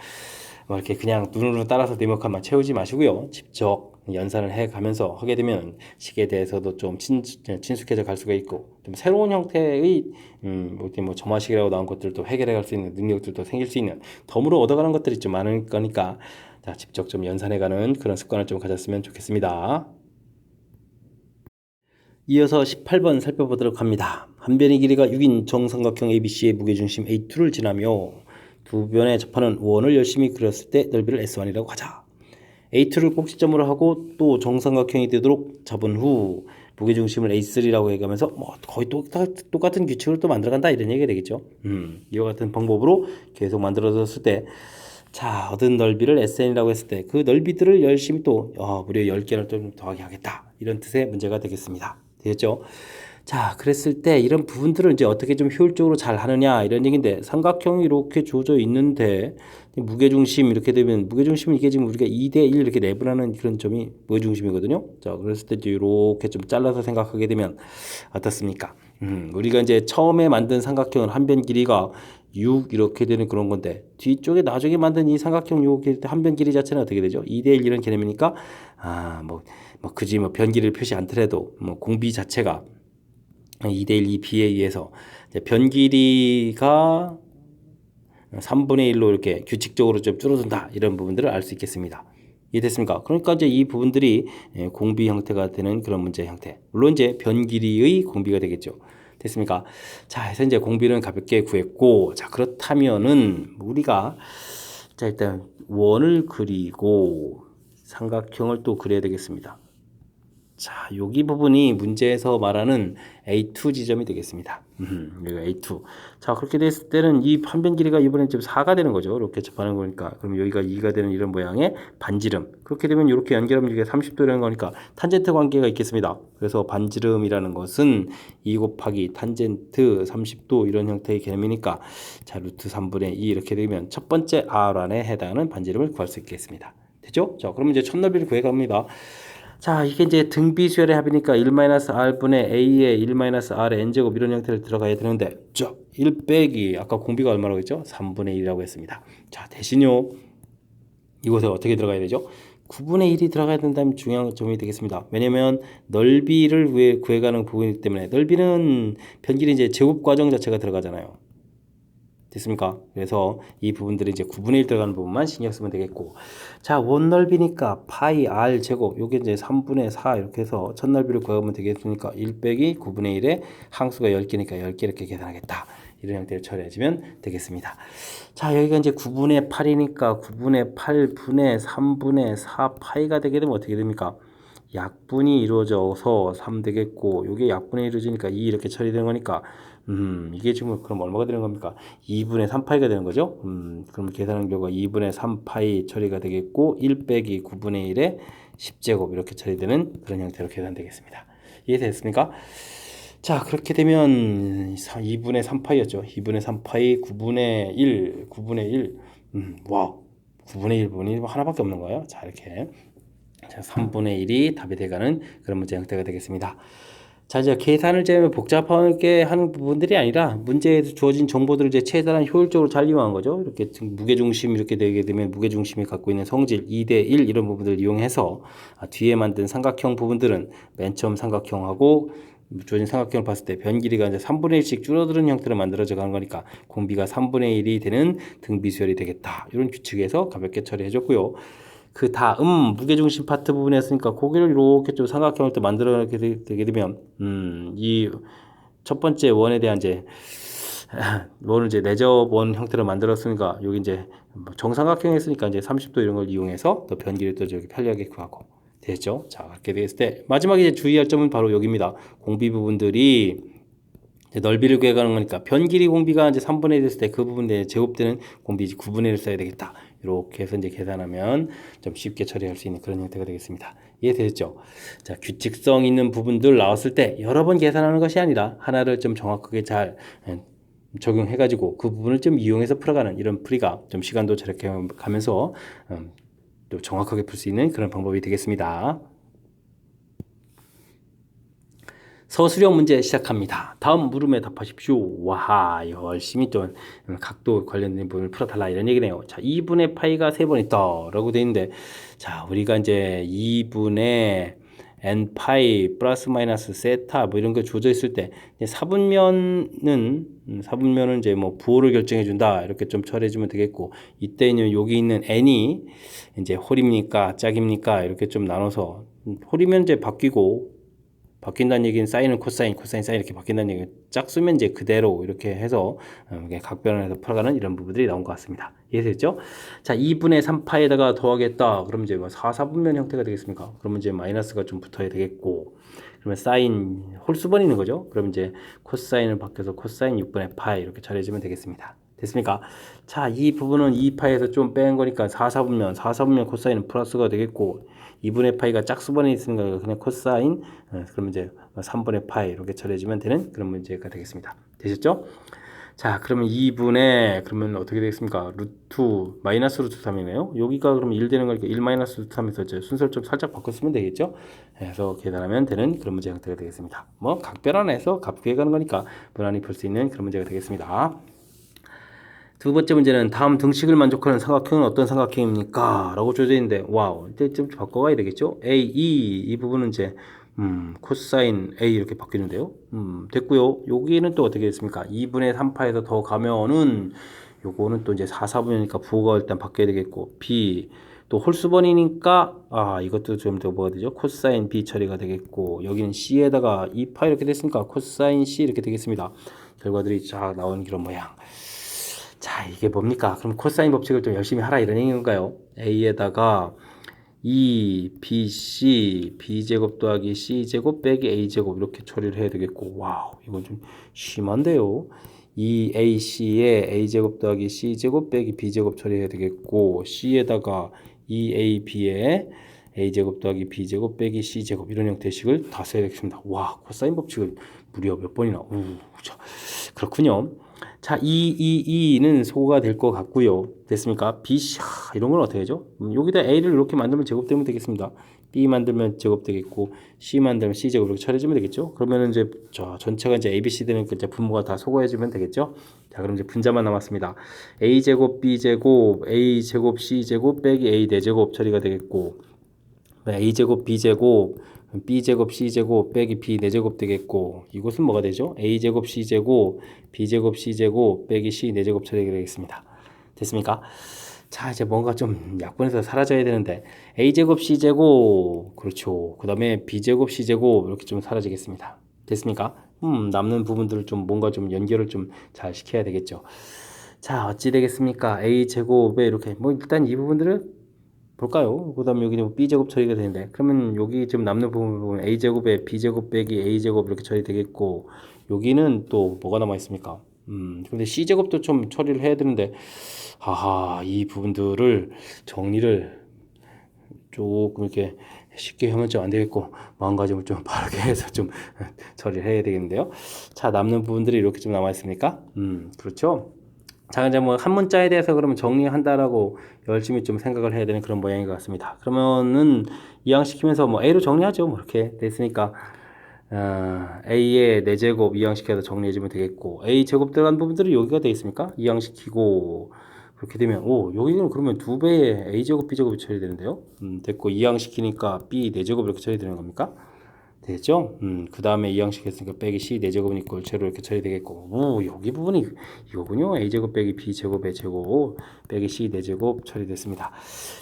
뭐 이렇게 그냥 눈으로 따라서 네모칸만 채우지 마시고요. 직접 연산을 해 가면서 하게 되면 식에 대해서도 좀 친숙해져 갈 수가 있고 좀 새로운 형태의 뭐 점화식이라고 나온 것들도 해결해 갈 수 있는 능력들도 생길 수 있는 덤으로 얻어가는 것들이 좀 많을 거니까 자, 직접 좀 연산해 가는 그런 습관을 좀 가졌으면 좋겠습니다. 이어서 18번 살펴보도록 합니다. 한 변의 길이가 6인 정삼각형 ABC의 무게중심 A2를 지나며 두 변에 접하는 원을 열심히 그렸을 때 넓이를 S1이라고 하자. A2를 꼭지점으로 하고 또 정삼각형이 되도록 잡은 후 무게중심을 A3라고 얘기하면서 뭐 거의 똑같은 규칙을 또 만들어간다 이런 얘기가 되겠죠. 이와 같은 방법으로 계속 만들어졌을 때 자, 얻은 넓이를 SN이라고 했을 때 그 넓이들을 열심히 또 무려 10개를 좀 더하게 하겠다. 이런 뜻의 문제가 되겠습니다. 되겠죠? 자, 그랬을 때 이런 부분들을 이제 어떻게 좀 효율적으로 잘 하느냐 이런 얘기인데 삼각형이 이렇게 주어져 있는데 무게중심 이렇게 되면 무게중심은 이게 지금 우리가 2대1 이렇게 내분하는 그런 점이 무게중심이거든요. 자, 그랬을 때 이렇게 좀 잘라서 생각하게 되면 어떻습니까? 우리가 이제 처음에 만든 삼각형은 한 변 길이가 6 이렇게 되는 그런 건데 뒤쪽에 나중에 만든 이 삼각형 요 한 변 길이 자체는 어떻게 되죠? 2대1 이런 개념이니까 굳이 변 길이를 표시 않더라도 공비 자체가 2대1 2B에 의해서 이제 변 길이가 3분의 1로 이렇게 규칙적으로 좀 줄어든다. 이런 부분들을 알 수 있겠습니다. 이해됐습니까? 그러니까 이제 이 부분들이 공비 형태가 되는 그런 문제 형태. 물론 이제 변 길이의 공비가 되겠죠. 됐습니까? 자, 해서 이제 공비는 가볍게 구했고, 자, 그렇다면은 우리가 자, 일단 원을 그리고 삼각형을 또 그려야 되겠습니다. 자, 여기 부분이 문제에서 말하는 A2 지점이 되겠습니다. 여기가 A2. 자, 그렇게 됐을 때는 이 판변 길이가 이번엔 지금 4가 되는 거죠. 이렇게 접하는 거니까. 그럼 여기가 2가 되는 이런 모양의 반지름. 그렇게 되면 이렇게 연결하면 이게 30도라는 거니까 탄젠트 관계가 있겠습니다. 그래서 반지름이라는 것은 2 곱하기 탄젠트 30도 이런 형태의 개념이니까 자, 루트 3분의 2 이렇게 되면 첫 번째 R안에 해당하는 반지름을 구할 수 있겠습니다. 됐죠? 자, 그러면 이제 첫 넓이를 구해갑니다. 자, 이게 이제 등비수열의 합이니까 1-R분의 A의 1-R의 N제곱 이런 형태를 들어가야 되는데, 자, 1 빼기, 아까 공비가 얼마라고 했죠? 3분의 1이라고 했습니다. 자, 대신요, 이곳에 어떻게 들어가야 되죠? 9분의 1이 들어가야 된다면 중요한 점이 되겠습니다. 왜냐면 넓이를 구해가는 부분이기 때문에 넓이는 변길이 이제 제곱 과정 자체가 들어가잖아요. 됐습니까? 그래서 이 부분들이 이제 9분의 1 들어가는 부분만 신경 쓰면 되겠고, 자, 원 넓이니까 파이 r 제곱, 요게 이제 3분의 4 이렇게 해서 첫 넓이를 구하면 되겠으니까 1 빼기 9분의 1에 항수가 10개니까 10개 이렇게 계산하겠다. 이런 형태를 처리해주면 되겠습니다. 자, 여기가 이제 9분의 8이니까 9분의 8분의 3분의 4 파이가 되게 되면 어떻게 됩니까? 약분이 이루어져서 3 되겠고, 요게 약분이 이루어지니까 2 이렇게 처리되는 거니까, 이게 지금 그럼 얼마가 되는 겁니까? 2분의 3파이가 되는 거죠? 그럼 계산하는 결과 2분의 3파이 처리가 되겠고, 1 빼기 9분의 1에 10제곱 이렇게 처리되는 그런 형태로 계산되겠습니다. 이해됐습니까? 자, 그렇게 되면 2분의 3파이였죠. 2분의 3파이 9분의 1, 9분의 1, 와, 9분의 1 분이 하나밖에 없는 거예요. 자, 이렇게. 자, 3분의 1이 답이 돼가는 그런 문제 형태가 되겠습니다. 자, 이제 계산을 좀 복잡하게 하는 부분들이 아니라 문제에서 주어진 정보들을 이제 최대한 효율적으로 잘 이용한 거죠. 이렇게 무게중심 이렇게 되게 되면 무게중심이 갖고 있는 성질 2대1 이런 부분들을 이용해서 뒤에 만든 삼각형 부분들은 맨 처음 삼각형하고 주어진 삼각형을 봤을 때 변 길이가 이제 3분의 1씩 줄어드는 형태로 만들어져 가는 거니까 공비가 3분의 1이 되는 등비수열이 되겠다. 이런 규칙에서 가볍게 처리해 줬고요. 그 다음 무게중심 파트 부분에 했으니까 고기를 이렇게 좀 삼각형을 또 만들어내게 되게 되면 이 첫 번째 원에 대한 이제 원을 이제 내접 원 형태로 만들었으니까 여기 이제 정삼각형 했으니까 이제 30도 이런 걸 이용해서 또 변기를 또 저기 편리하게 구하고 됐죠? 자, 그렇게 됐을 때 마지막에 이제 주의할 점은 바로 여기입니다. 공비 부분들이 넓이를 구해가는 거니까 변 길이 공비가 이제 3분의 1 됐을 때 그 부분에 제곱되는 공비 9분의 1을 써야 되겠다. 이렇게 해서 이제 계산하면 좀 쉽게 처리할 수 있는 그런 형태가 되겠습니다. 이해되셨죠? 자, 규칙성 있는 부분들 나왔을 때 여러 번 계산하는 것이 아니라 하나를 좀 정확하게 잘 적용해가지고 그 부분을 좀 이용해서 풀어가는 이런 풀이가 좀 시간도 저렇게 가면서 또 정확하게 풀 수 있는 그런 방법이 되겠습니다. 서술형 문제 시작합니다. 다음 물음에 답하십시오. 와, 열심히 좀 각도 관련된 부분을 풀어달라 이런 얘기네요. 자, 2분의 파이가 3번 있다 라고 돼 있는데, 자, 우리가 이제 2분의 n 파이 플러스 마이너스 세타 뭐 이런 거 주어져 있을 때 사분면은 이제 뭐 부호를 결정해 준다 이렇게 좀 처리해 주면 되겠고, 이때는 여기 있는 n이 이제 홀입니까 짝입니까 이렇게 좀 나눠서 홀이면 이제 바뀐다는 얘기는 사인은 코사인, 코사인 사인 이렇게 바뀐다는 얘기는 짝수면 이제 그대로 이렇게 해서 각변을 해서 풀어가는 이런 부분들이 나온 것 같습니다. 이해됐죠? 자, 2분의 3파에다가 더하겠다. 그러면 이제 뭐 4분면 형태가 되겠습니까? 그러면 이제 마이너스가 좀 붙어야 되겠고, 그러면 사인 홀수번이는 거죠? 그러면 이제 코사인을 바뀌어서 코사인 6분의 파이 이렇게 처리해주면 되겠습니다. 됐습니까? 자, 이 부분은 2파에서 좀 뺀 거니까 4분면 코사인은 플러스가 되겠고, 2분의 파이가 짝수번에 있으니까 그냥 코사인, 그러면 이제 3분의 파이 이렇게 처리해주면 되는 그런 문제가 되겠습니다. 되셨죠? 자, 그러면 2분의 그러면 어떻게 되겠습니까? 루트 마이너스 루트 3이네요. 여기가 그러면 1 되는 거니까 1 마이너스 루트 3에서 이제 순서를 좀 살짝 바꿨으면 되겠죠? 그래서 계산하면 되는 그런 문제 형태가 되겠습니다. 뭐 각변환해서 값 구해가는 거니까 무난히 풀 수 있는 그런 문제가 되겠습니다. 두 번째 문제는 다음 등식을 만족하는 삼각형은 어떤 삼각형입니까? 라고 주어져 있는데, 와우, 이제 좀 바꿔가야 되겠죠? A, E, 이 부분은 이제 코사인 A 이렇게 바뀌는데요. 됐고요. 여기는 또 어떻게 됐습니까? 2분의 3파에서 더 가면은 요거는 또 이제 4, 4분이니까 부호가 일단 바뀌어야 되겠고 B 또 홀수번이니까 이것도 좀 더 뭐가 되죠? 코사인 B 처리가 되겠고 여기는 C에다가 2파 이렇게 됐으니까 코사인 C 이렇게 되겠습니다. 결과들이 쫙 나오는 그런 모양. 자, 이게 뭡니까? 그럼 코사인 법칙을 좀 열심히 하라 이런 얘기인가요? A에다가 2BC B제곱 더하기 C제곱 빼기 A제곱 이렇게 처리를 해야 되겠고 와우 이건 좀 심한데요. 2AC에 A제곱 더하기 C제곱 빼기 B제곱 처리해야 되겠고 C에다가 2AB에 A제곱 더하기 B제곱 빼기 C제곱 이런 형태의 식을 다 써야 되겠습니다. 와 코사인 법칙을 무려 몇 번이나 자, 그렇군요. 자, 2는 소거가 될 것 같고요. 됐습니까? B, 이런 건 어떻게 되죠? 여기다 A를 이렇게 만들면 제곱되면 되겠습니다. B 만들면 제곱되겠고 C 만들면 C제곱 이렇게 처리해주면 되겠죠? 그러면 이제 전체가 이제 A, B, C 되는 이제 분모가 다 소거해주면 되겠죠? 자, 그럼 이제 분자만 남았습니다. A제곱, B제곱, A제곱, C제곱 빼기 A 4제곱 처리가 되겠고 A제곱, B제곱, B제곱, C제곱 빼기 B 4제곱 되겠고 이것은 뭐가 되죠? A제곱, C제곱, B제곱, C제곱 빼기 C 4제곱 처리가 되겠습니다. 됐습니까? 자, 이제 뭔가 좀 약분해서 사라져야 되는데 A제곱, C제곱 그렇죠. 그 다음에 B제곱, C제곱 이렇게 좀 사라지겠습니다. 됐습니까? 남는 부분들을 좀 뭔가 좀 연결을 좀 잘 시켜야 되겠죠. 자, 어찌 되겠습니까? A제곱에 이렇게 뭐 일단 이 부분들을 볼까요? 그 다음에 여기는 B제곱 처리가 되는데 그러면 여기 지금 남는 부분 보면 A제곱에 B제곱 빼기 A제곱 이렇게 처리되겠고 여기는 또 뭐가 남아 있습니까? 근데 C제곱도 좀 처리를 해야 되는데 이 부분들을 정리를 조금 이렇게 쉽게 하면 좀 안 되겠고 마음가짐을 좀 바르게 해서 좀 처리를 해야 되겠는데요. 자, 남는 부분들이 이렇게 좀 남아 있습니까? 그렇죠. 자, 이제 뭐 한 문자에 대해서 그러면 정리한다라고 열심히 좀 생각을 해야 되는 그런 모양인 것 같습니다. 그러면은 이항시키면서 뭐 A로 정리하죠. 뭐 이렇게 됐으니까 A의 4제곱 이항시켜서 정리해주면 되겠고 A 제곱 들어간 부분들이 여기가 되어 있습니까? 이항시키고 그렇게 되면 여기는 그러면 2배의 A제곱 B제곱이 처리되는데요. 됐고 이항시키니까 B 4제곱 이렇게 처리되는 겁니까? 되죠? 그 다음에 이항식 했으니까 빼기 C 4제곱은 이꼴 제로 이렇게 처리되겠고 여기 부분이 이거군요. A제곱 빼기 B제곱의 제곱 빼기 C 4제곱 처리됐습니다.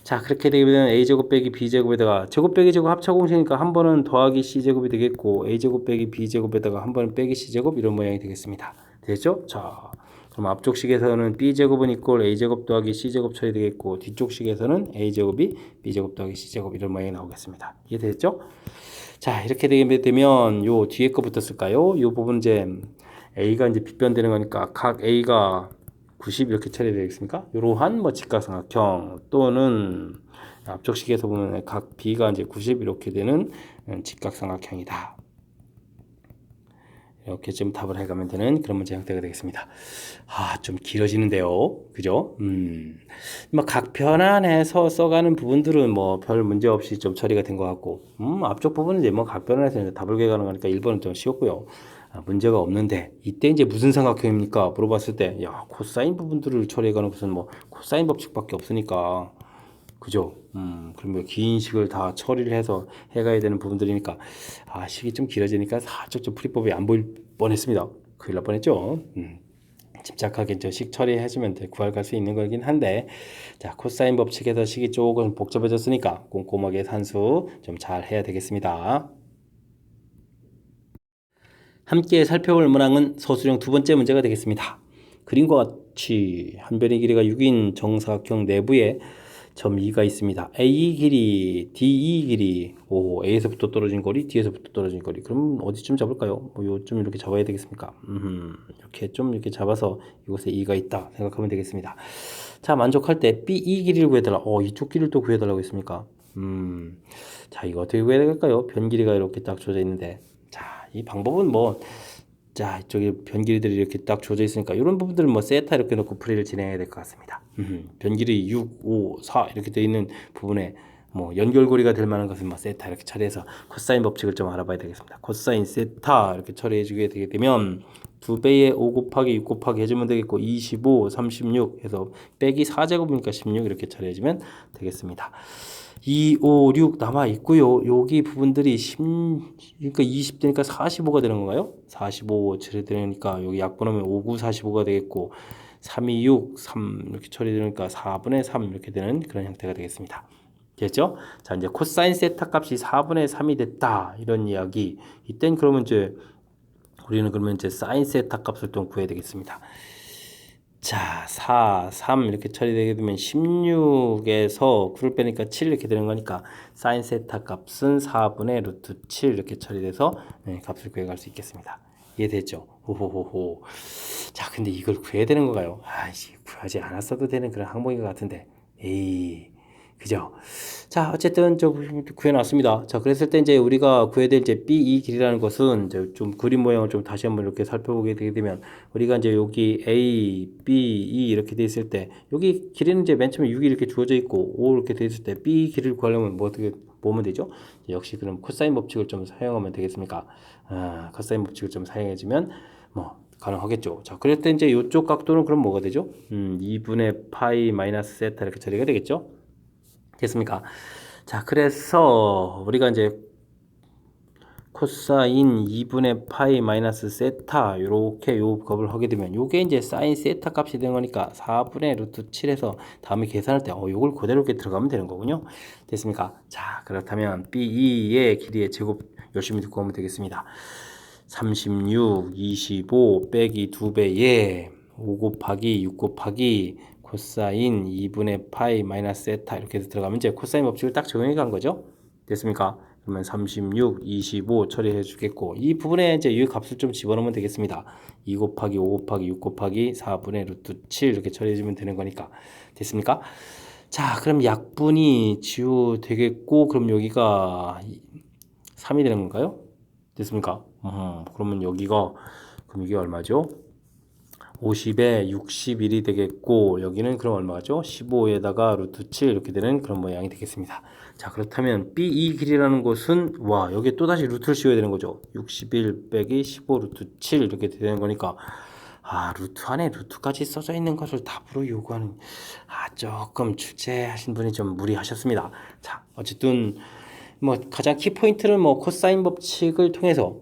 자, 그렇게 되면 A제곱 빼기 B제곱에다가 제곱 빼기 제곱 합차 공식이니까 한 번은 더하기 C제곱이 되겠고 A제곱 빼기 B제곱에다가 한 번은 빼기 C제곱 이런 모양이 되겠습니다. 됐죠? 자, 그럼 앞쪽 식에서는 B제곱은 이꼴 A제곱 더하기 C제곱 처리되겠고 뒤쪽 식에서는 A제곱이 B제곱 더하기 C제곱 이런 모양이 나오겠습니다. 이해됐죠? 자, 이렇게 되면 요 뒤에 거부터 쓸까요? 요 부분 이제 A가 이제 빗변되는 거니까 각 A가 90 이렇게 처리되겠습니까? 이러한 뭐 직각삼각형 또는 앞쪽 식에서 보면 각 B가 이제 90 이렇게 되는 직각삼각형이다. 이렇게 좀 답을 해가면 되는 그런 문제 형태가 되겠습니다. 좀 길어지는데요. 그죠? 뭐 각 변환해서 써가는 부분들은 뭐 별 문제 없이 좀 처리가 된 것 같고, 앞쪽 부분은 이제 뭐 각 변환해서 답을 구해가는 거니까 1번은 좀 쉬웠고요. 문제가 없는데, 이때 이제 무슨 삼각형입니까? 물어봤을 때, 코사인 부분들을 처리해가는 것은 뭐 코사인 법칙밖에 없으니까, 그죠? 그러면 긴 식을 다 처리를 해서 해가야 되는 부분들이니까 식이 좀 길어지니까 살짝 좀 풀이법이 안 보일 뻔했습니다. 큰일 날 뻔했죠. 침착하게 식 처리해주면 구할 수 있는 거긴 한데 자 코사인 법칙에서 식이 조금 복잡해졌으니까 꼼꼼하게 산수 좀 잘 해야 되겠습니다. 함께 살펴볼 문항은 서술형 두 번째 문제가 되겠습니다. 그림과 같이 한 변의 길이가 6인 정사각형 내부에 점 2가 있습니다. A 길이, DE 길이, A에서부터 떨어진 거리, D에서부터 떨어진 거리. 그럼 어디쯤 잡을까요? 뭐 요쯤 이렇게 잡아야 되겠습니까? 이렇게 좀 이렇게 잡아서 이곳에 E가 있다 생각하면 되겠습니다. 자, 만족할 때 BE 길이를 구해달라. 이쪽 길이를 또 구해달라고 했습니까? 자, 이거 어떻게 구해야 될까요? 변 길이가 이렇게 딱 주어져 있는데, 자, 이 방법은 자, 이쪽에 변 길이들이 이렇게 딱 주어져 있으니까 이런 부분들은 뭐 세타 이렇게 놓고 풀이를 진행해야 될 것 같습니다. 변 길이 6, 5, 4 이렇게 되어 있는 부분에 뭐 연결고리가 될 만한 것은 뭐 세타 이렇게 처리해서 코사인 법칙을 좀 알아봐야 되겠습니다. 코사인 세타 이렇게 처리해 주게 되게 되면 2배에 5 곱하기 6 곱하기 해주면 되겠고 25, 36 해서 빼기 4제곱이니까 16 이렇게 처리해주면 되겠습니다. 2, 5, 6 남아 있고요. 여기 부분들이 그러니까 20 되니까 45가 되는 건가요? 45 처리되니까 여기 약분하면 5, 9, 45가 되겠고 3, 2, 6, 3 이렇게 처리되니까 4분의 3 이렇게 되는 그런 형태가 되겠습니다. 됐죠? 자, 이제 코사인 세타 값이 4분의 3이 됐다. 이런 이야기. 이땐 그러면 이제 우리는 그러면 이제 사인 세타 값을 좀 구해야 되겠습니다. 자, 4, 3 이렇게 처리되게 되면 16에서 9를 빼니까 7 이렇게 되는 거니까 사인 세타 값은 4분의 루트 7 이렇게 처리돼서 값을 구해갈 수 있겠습니다. 이해됐죠? 호호호호. 자, 근데 이걸 구해야 되는 건가요? 아이씨, 구하지 않았어도 되는 그런 항목인 것 같은데. 에이, 그죠? 자, 어쨌든 저 구해놨습니다. 자, 그랬을 때 이제 우리가 구해야 될 이제 B2 길이라는 것은 이제 좀 그림 모양을 좀 다시 한번 이렇게 살펴보게 되게 되면 우리가 이제 여기 A, B, E 이렇게 돼 있을 때 여기 길이는 이제 맨 처음에 6이 이렇게 주어져 있고 5 이렇게 돼 있을 때 B 길이를 구하려면 뭐 어떻게 보면 되죠? 역시 그럼 코사인 법칙을 좀 사용하면 되겠습니까? 코사인 법칙을 좀 사용해주면 뭐 가능하겠죠. 자, 그럴 때 이제 이쪽 각도는 그럼 뭐가 되죠? 2분의 파이 마이너스 세타 이렇게 처리가 되겠죠? 됐습니까? 자, 그래서 우리가 이제 코사인 2분의 파이 마이너스 세타 요렇게 요 값을 하게 되면 요게 이제 사인 세타 값이 되는 거니까 4분의 루트 7에서 다음에 계산할 때 요걸 그대로 이렇게 들어가면 되는 거군요. 됐습니까? 자, 그렇다면 B2의 길이의 제곱 열심히 듣고 오면 되겠습니다. 36, 25 빼기 2배에 5 곱하기 6 곱하기 코사인 2분의 파이 마이너스 세타 이렇게 해서 들어가면 이제 코사인 법칙을 딱 적용해 간 거죠. 됐습니까? 그러면 36, 25 처리해 주겠고 이 부분에 이제 이 값을 좀 집어넣으면 되겠습니다. 2 곱하기 5 곱하기 6 곱하기 4분의 루트 7 이렇게 처리해 주면 되는 거니까. 됐습니까? 자, 그럼 약분이 지우되겠고 그럼 여기가 3이 되는 건가요? 됐습니까? 그러면 여기가 그럼 이게 얼마죠? 50에 61이 되겠고 여기는 그럼 얼마죠? 15에다가 루트 7 이렇게 되는 그런 모양이 되겠습니다. 자, 그렇다면 B2 길이라는 것은 와 여기에 또다시 루트를 씌워야 되는 거죠. 61 빼기 15 루트 7 이렇게 되는 거니까 루트 안에 루트까지 써져 있는 것을 답으로 요구하는 조금 출제하신 분이 좀 무리하셨습니다. 자, 어쨌든 뭐 가장 키포인트는 뭐 코사인 법칙을 통해서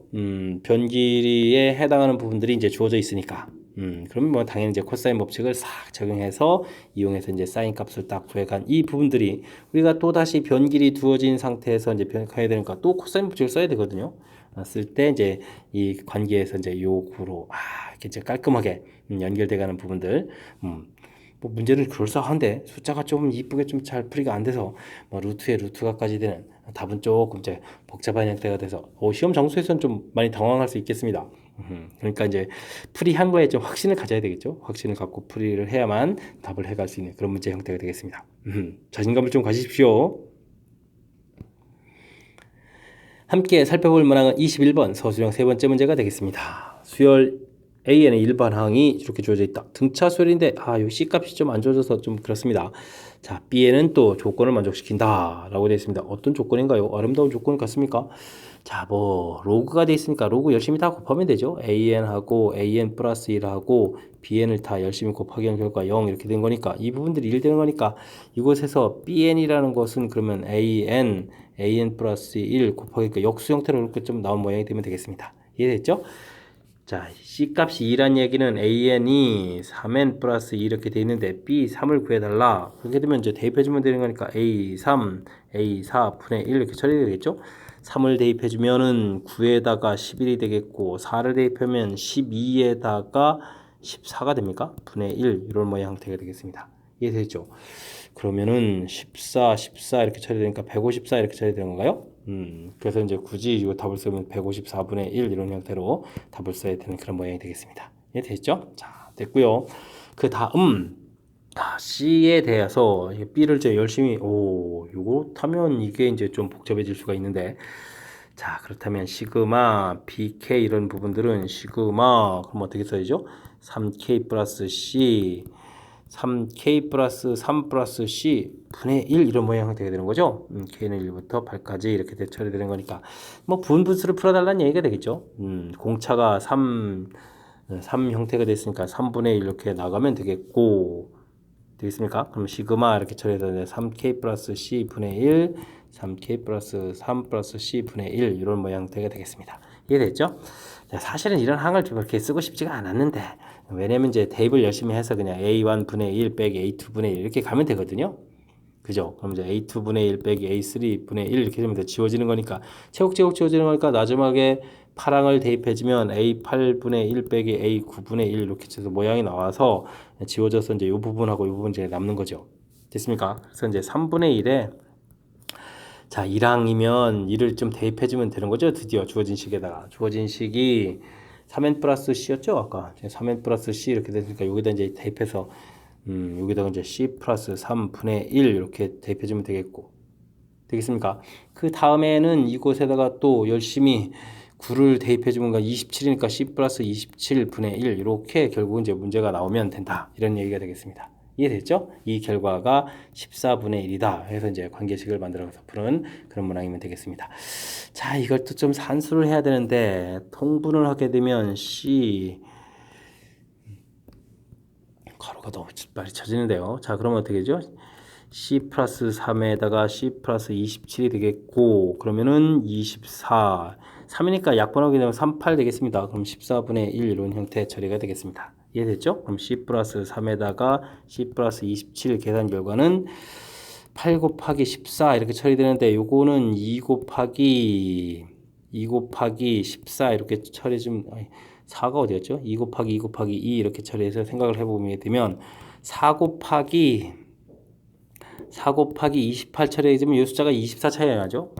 변길이에 해당하는 부분들이 이제 주어져 있으니까 그러면 뭐 당연히 이제 코사인 법칙을 싹 적용해서 이용해서 이제 사인 값을 딱 구해간 이 부분들이 우리가 또 다시 변길이 두어진 상태에서 이제 변해야 되니까 또 코사인 법칙을 써야 되거든요. 쓸 때 이제 이 관계에서 이제 요 구로 이렇게 이제 깔끔하게 연결돼가는 부분들. 뭐 문제는 그럴싸한데 숫자가 좀 이쁘게 좀 잘 풀이가 안 돼서 뭐 루트에 루트가까지 되는 답은 조금 이제 복잡한 형태가 돼서 시험 장소에서는 좀 많이 당황할 수 있겠습니다. 그러니까 이제 풀이한 거에 좀 확신을 가져야 되겠죠. 확신을 갖고 풀이를 해야만 답을 해갈 수 있는 그런 문제 형태가 되겠습니다. 자신감을 좀 가지십시오. 함께 살펴볼 문항은 21번 서술형 세 번째 문제가 되겠습니다. 수열 A에는 일반 항이 이렇게 주어져 있다. 등차 수열인데 이 C값이 좀 안 주어져서 좀 그렇습니다. 자, B에는 또 조건을 만족시킨다 라고 되어 있습니다. 어떤 조건인가요? 아름다운 조건 같습니까? 자, 뭐 로그가 되어 있으니까 로그 열심히 다 곱하면 되죠. AN하고 AN 플러스 1하고 BN을 다 열심히 곱하기 한 결과 0 이렇게 된 거니까 이 부분들이 1 되는 거니까 이곳에서 BN이라는 것은 그러면 AN 플러스 1 곱하기 역수 형태로 이렇게 좀 나온 모양이 되면 되겠습니다. 이해됐죠? 자, C값이 2란 얘기는 AN이 3N 플러스 2 이렇게 돼 있는데 B3을 구해달라. 그렇게 되면 이제 대입해주면 되는 거니까 A3, A4 분의 1 이렇게 처리되겠죠? 3을 대입해주면은 9에다가 11이 되겠고 4를 대입하면 12에다가 14가 됩니까? 분의 1 이런 모양 형태가 되겠습니다. 이해되죠? 그러면은 14, 14 이렇게 처리되니까 154 이렇게 처리되는 건가요? 그래서 이제 굳이 이거 답을 쓰면 154분의 1 이런 형태로 답을 써야 되는 그런 모양이 되겠습니다. 이해됐죠? 자, 됐고요. 그 다음 C에 대해서 B를 이제 열심히 요거 타면 이게 이제 좀 복잡해질 수가 있는데 자, 그렇다면 시그마 BK 이런 부분들은 시그마 그럼 어떻게 써야죠? 3K 플러스 C 3K 플러스 3 플러스 C 분의 1 이런 모양 형태가 되는 거죠. K는 1부터 8까지 이렇게 처리되는 거니까 뭐 분수를 풀어달라는 얘기가 되겠죠. 공차가 3 3 형태가 됐으니까 3분의 1 이렇게 나가면 되겠고, 되겠습니까? 그럼 시그마 이렇게 처리해서 3k 플러스 c 분의 1, 3k 플러스 3 플러스 c 분의 1 이런 모양 형태가 되겠습니다. 이해됐죠? 사실은 이런 항을 그렇게 쓰고 싶지가 않았는데, 왜냐면 이제 대입을 열심히 해서 그냥 a1 분의 1 빼기 a2 분의 1 이렇게 가면 되거든요. 그죠? 그럼 이제 a2 분의 1 빼기 a3 분의 1 이렇게 되면 지워지는 거니까, 제곱제곱 지워지는 거니까 마지막에 파랑을 대입해주면 a8 분의 1 빼기 a9 분의 1 이렇게 해서 모양이 나와서 지워져서 이제 이 부분하고 이 부분 이제 남는 거죠. 됐습니까? 그래서 이제 3분의 1에 자 1항이면 1을 좀 대입해주면 되는 거죠. 드디어 주어진 식에다가 주어진 식이 3n 플러스 c였죠. 아까 3n 플러스 c 이렇게 됐으니까 여기다 이제 대입해서 여기다가 이제 c 플러스 3분의 1 이렇게 대입해주면 되겠고, 되겠습니까? 그 다음에는 이곳에다가 또 열심히 9를 대입해주면 27이니까 c 플러스 27분의 1 이렇게 결국 이제 문제가 나오면 된다, 이런 얘기가 되겠습니다. 이해됐죠? 이 결과가 14분의 1이다 해서 이제 관계식을 만들어서 푸는 그런 문항이면 되겠습니다. 자, 이걸 또 좀 산수를 해야 되는데 통분을 하게 되면 c 가로가 너무 빨리 쳐지는데요. 자, 그러면 어떻게 되죠? c 플러스 3에다가 c 플러스 27이 되겠고, 그러면은 24 3이니까 약분하게 되면 38 되겠습니다. 그럼 14분의 1 이런 형태 처리가 되겠습니다. 이해됐죠? 그럼 c 플러스 3에다가 c 플러스 27 계산 결과는 8 곱하기 14 이렇게 처리되는데, 요거는 2 곱하기 14 이렇게 처리 좀 4가 어디였죠? 2 곱하기 2 곱하기 2 이렇게 처리해서 생각을 해보게 되면 4 곱하기 28 처리해주면 이 숫자가 24 차이가 나죠?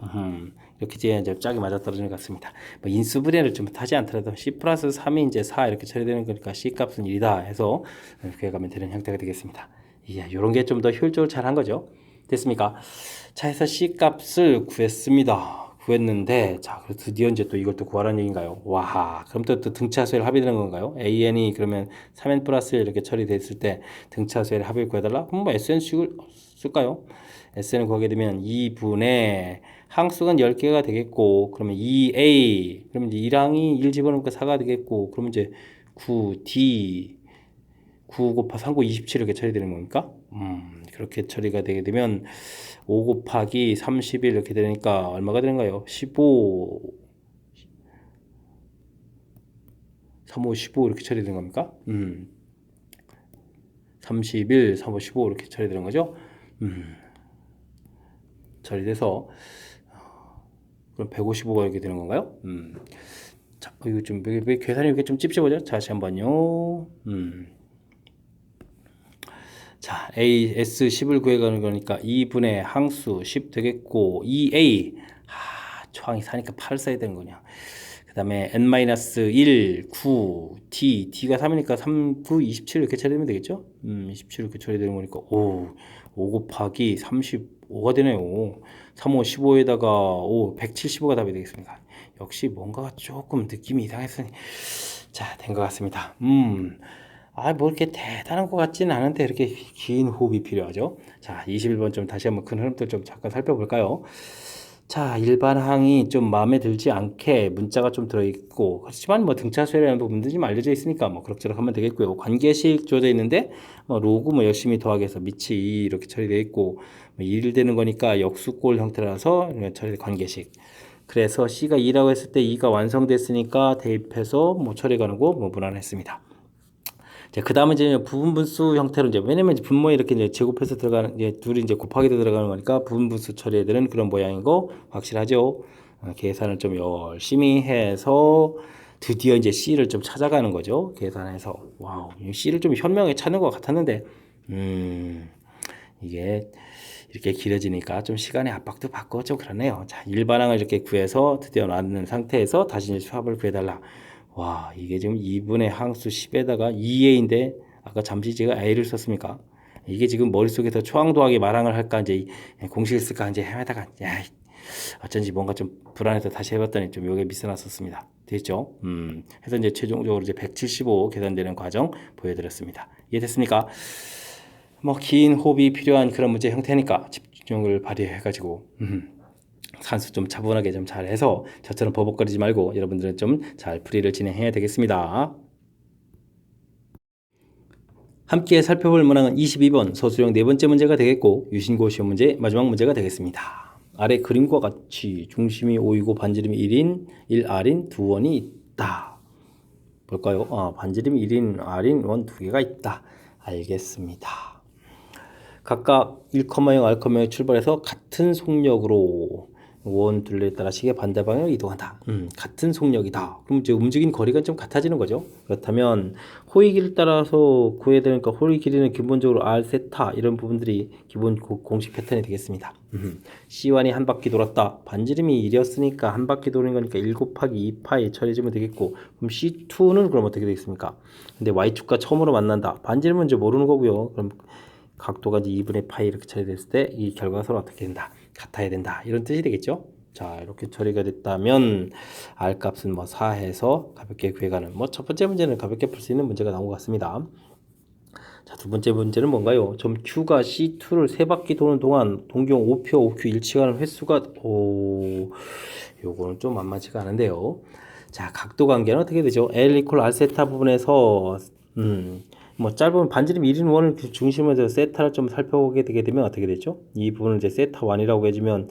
이렇게 이제 짝이 맞아떨어지는 것 같습니다. 뭐 인수분해를 좀 하지 않더라도 c 플러스 3이 이제 4 이렇게 처리되는 거니까 c 값은 1이다 해서 이렇게 가면 되는 형태가 되겠습니다. 이런 게 좀 더 효율적으로 잘 한 거죠. 됐습니까? 자, 해서 c 값을 구했는데, 자, 드디어 이제 또 이걸 또 구하라는 얘기인가요? 와, 그럼 또 등차수열 합의되는 건가요? an이 그러면 3n 플러스 1 이렇게 처리됐을 때 등차수열 합의를 구해달라? 그럼 뭐 SN식을 쓸까요? SN을 구하게 되면 2분의 항수가 10개가 되겠고, 그러면 2a, 그러면 이제 1항이 1 집어넣으니까 4가 되겠고, 그러면 이제 9d, 9 곱하 3, 9, 27 이렇게 처리되는 겁니까? 그렇게 처리가 되게 되면 5 곱하기 31 이렇게 되니까 얼마가 되는가요? 15, 3, 5, 15 이렇게 처리되는 겁니까? 31, 3, 5, 15 이렇게 처리되는 거죠? 처리돼서 그럼 155가 이렇게 되는 건가요? 자, 이거 좀 왜 계산이 이렇게 좀 찝찝하죠? 다시 한번요. 자, AS10을 구해가는 거니까 2분의 항수 10 되겠고, 2A 초항이 4니까 8을 써야 되는 거냐. 그 다음에 n-1 9 D가 3이니까 3, 9, 27 이렇게 처리되면 되겠죠? 27 이렇게 처리되는 거니까 5 곱하기 35가 되네요. 3, 5, 15에다가 5, 175가 답이 되겠습니다. 역시 뭔가 조금 느낌이 이상했으니 자, 된 것 같습니다. 뭐 이렇게 대단한 것 같지는 않은데 이렇게 긴 호흡이 필요하죠. 자, 21번 좀 다시 한번 큰 흐름들 좀 잠깐 살펴볼까요? 자, 일반항이 좀 마음에 들지 않게 문자가 좀 들어있고, 그렇지만 뭐 등차수열이라는 부분들이 좀 알려져 있으니까 뭐 그럭저럭 하면 되겠고요. 관계식 주어져 있는데 뭐 로그 뭐 열심히 더하기해서 밑이 2 이렇게 처리되어 있고, 뭐 1 되는 거니까 역수꼴 형태라서 처리 관계식. 그래서 C가 2라고 했을 때 2가 완성됐으니까 대입해서 뭐 처리가 가는고 뭐 무난했습니다. 그 다음에 이제 부분분수 형태로 이제, 왜냐면 이제 분모에 이렇게 이제 제곱해서 들어가는, 이제 둘이 이제 곱하기도 들어가는 거니까 부분분수 처리해야 되는 그런 모양인 거 확실하죠. 계산을 좀 열심히 해서 드디어 이제 C를 좀 찾아가는 거죠. 계산해서. 와우, C를 좀 현명하게 찾는 것 같았는데, 이게 이렇게 길어지니까 좀 시간의 압박도 받고 좀 그러네요. 자, 일반항을 이렇게 구해서 드디어 놨는 상태에서 다시 이제 수합을 구해달라. 와, 이게 지금 2분의 항수 10에다가 2a인데 아까 잠시 제가 a를 썼습니까? 이게 지금 머릿속에서 초항 더하기 말항을 할까 이제 공식을 쓸까 이제 헤매다가 야, 어쩐지 뭔가 좀 불안해서 다시 해봤더니 좀 요게 미스났었습니다. 됐죠? 해서 이제 최종적으로 이제 175 계산되는 과정 보여드렸습니다. 이해됐습니까? 뭐 긴 호흡이 필요한 그런 문제 형태니까 집중을 발휘해가지고 산수 좀 차분하게 좀 잘해서 저처럼 버벅거리지 말고 여러분들은 좀 잘 풀이를 진행해야 되겠습니다. 함께 살펴볼 문항은 22번 서술형 네 번째 문제가 되겠고 유신고 시험 문제 마지막 문제가 되겠습니다. 아래 그림과 같이 중심이 5이고 반지름이 1인 1R인 두 원이 있다. 볼까요? 반지름이 1인 R인 원 두 개가 있다. 알겠습니다. 각각 1,0 R,0 출발해서 같은 속력으로 원 둘레에 따라 시계 반대 방향으로 이동한다. 같은 속력이다. 그럼 이제 움직인 거리가 좀 같아지는 거죠. 그렇다면 호의 길이를 따라서 구해야 되니까 호의 길이는 기본적으로 R 세타 이런 부분들이 기본 공식 패턴이 되겠습니다. C1이 한 바퀴 돌았다. 반지름이 1이었으니까 한 바퀴 도는 거니까 1 곱하기 2파이 처리해주면 되겠고, 그럼 C2는 그럼 어떻게 되겠습니까? 근데 Y축과 처음으로 만난다. 반지름은 이제 모르는 거고요. 그럼 각도가 이제 2분의 파이 이렇게 처리됐을 때 이 결과가 서로 어떻게 된다? 같아야 된다. 이런 뜻이 되겠죠? 자, 이렇게 처리가 됐다면 R 값은 뭐 4해서 가볍게 구해가는, 뭐 첫 번째 문제는 가볍게 풀 수 있는 문제가 나온 것 같습니다. 자, 두 번째 문제는 뭔가요? 점 Q가 C2를 세 바퀴 도는 동안 동경 5표 5Q 일치하는 횟수가 요거는 좀 만만치가 않은데요. 자, 각도 관계는 어떻게 되죠? L 이퀄 R 세타 부분에서 뭐 짧은 반지름 1인 원을 중심으로 해서 세타를 좀 살펴보게 되게 되면 어떻게 되죠? 이 부분을 이제 세타 1이라고 해주면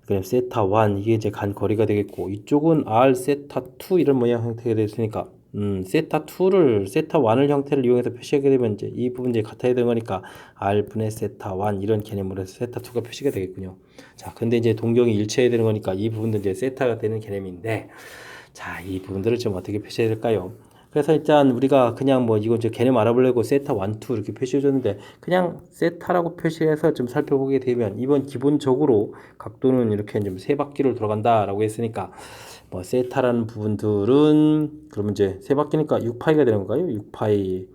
그냥 세타 1 이게 이제 간 거리가 되겠고, 이쪽은 R 세타 2 이런 모양 형태가 됐으니까 세타 2를 세타 1을 형태를 이용해서 표시하게 되면 이제 이 부분 이제 같아야 되는 거니까 R 분의 세타 1 이런 개념으로 해서 세타 2가 표시가 되겠군요. 자, 근데 이제 동경이 일치해야 되는 거니까 이 부분도 이제 세타가 되는 개념인데, 자, 이 부분들을 좀 어떻게 표시해야 될까요? 그래서 일단 우리가 그냥 뭐 이거 이제 개념 알아보려고 세타 1, 2 이렇게 표시해 줬는데, 그냥 세타라고 표시해서 좀 살펴보게 되면 이번 기본적으로 각도는 이렇게 좀 세 바퀴를 돌아간다라고 했으니까 뭐 세타라는 부분들은 그러면 이제 세 바퀴니까 6파이가 되는 건가요? 6파이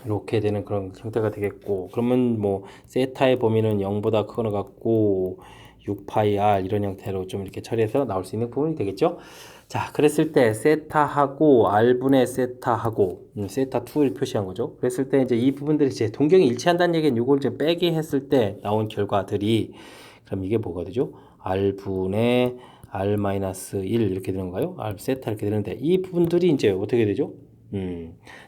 이렇게 되는 그런 형태가 되겠고, 그러면 뭐 세타의 범위는 0보다 크거나 같고 6파이 R 이런 형태로 좀 이렇게 처리해서 나올 수 있는 부분이 되겠죠. 자, 그랬을 때 세타하고 R분의 세타하고 세타 2를 표시한 거죠. 그랬을 때 이제 이 부분들이 이제 동경이 일치한다는 얘기는 이걸 좀 빼기 했을 때 나온 결과들이, 그럼 이게 뭐가 되죠? R분의 R-1 이렇게 되는 건가요? R 세타 이렇게 되는데, 이 부분들이 이제 어떻게 되죠?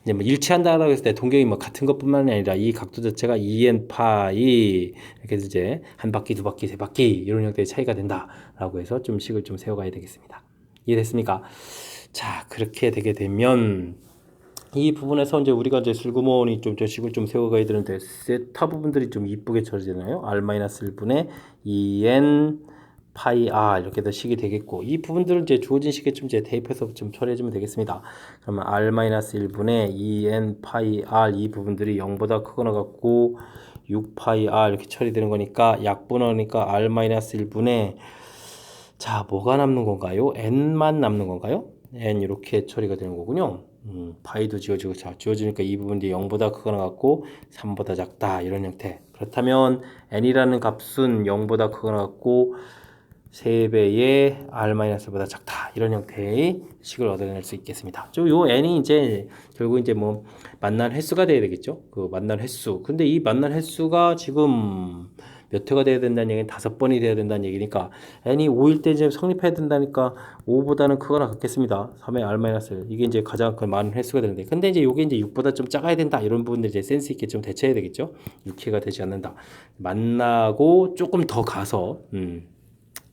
이제 뭐 일치한다라고 했을 때 동경이 뭐 같은 것뿐만 아니라 이 각도 자체가 2n 파이 이렇게 해서 이제 한 바퀴, 두 바퀴, 세 바퀴 이런 형태의 차이가 된다라고 해서 좀 식을 좀 세워가야 되겠습니다. 이해됐습니까? 자, 그렇게 되게 되면 이 부분에서 이제 우리가 이제 슬그머니 좀 저 식을 좀 세워가야 되는데, 세타 부분들이 좀 이쁘게 처리되나요? R-1분의 2n 파이 R 이렇게 더 식이 되겠고, 이 부분들은 이제 주어진 식에 좀 이제 대입해서 좀 처리해주면 되겠습니다. 그러면 R-1분의 2n 파이 R 이 부분들이 0보다 크거나 같고 6파이 R 이렇게 처리되는 거니까 약분하니까 R-1분의, 자, 뭐가 남는 건가요? n만 남는 건가요? n 이렇게 처리가 되는 거군요. 파이도 지워지고, 자, 지워지니까 이 부분이 0보다 크거나 같고 3보다 작다 이런 형태. 그렇다면 n이라는 값은 0보다 크거나 같고 3배의 R-보다 작다 이런 형태의 식을 얻어낼 수 있겠습니다. 요 n이 이제 결국 이제 뭐 만난 횟수가 돼야 되겠죠. 그 만난 횟수. 근데 이 만난 횟수가 지금 몇 회가 돼야 된다는 얘기는 5번이 돼야 된다는 얘기니까 n이 5일 때 이제 성립해야 된다니까 5보다는 크거나 같겠습니다. 3의 R-1 이게 이제 가장 그 많은 횟수가 되는데, 근데 이제 요게 이제 6보다 좀 작아야 된다 이런 부분들 이제 센스 있게 좀 대처해야 되겠죠. 6회가 되지 않는다. 만나고 조금 더 가서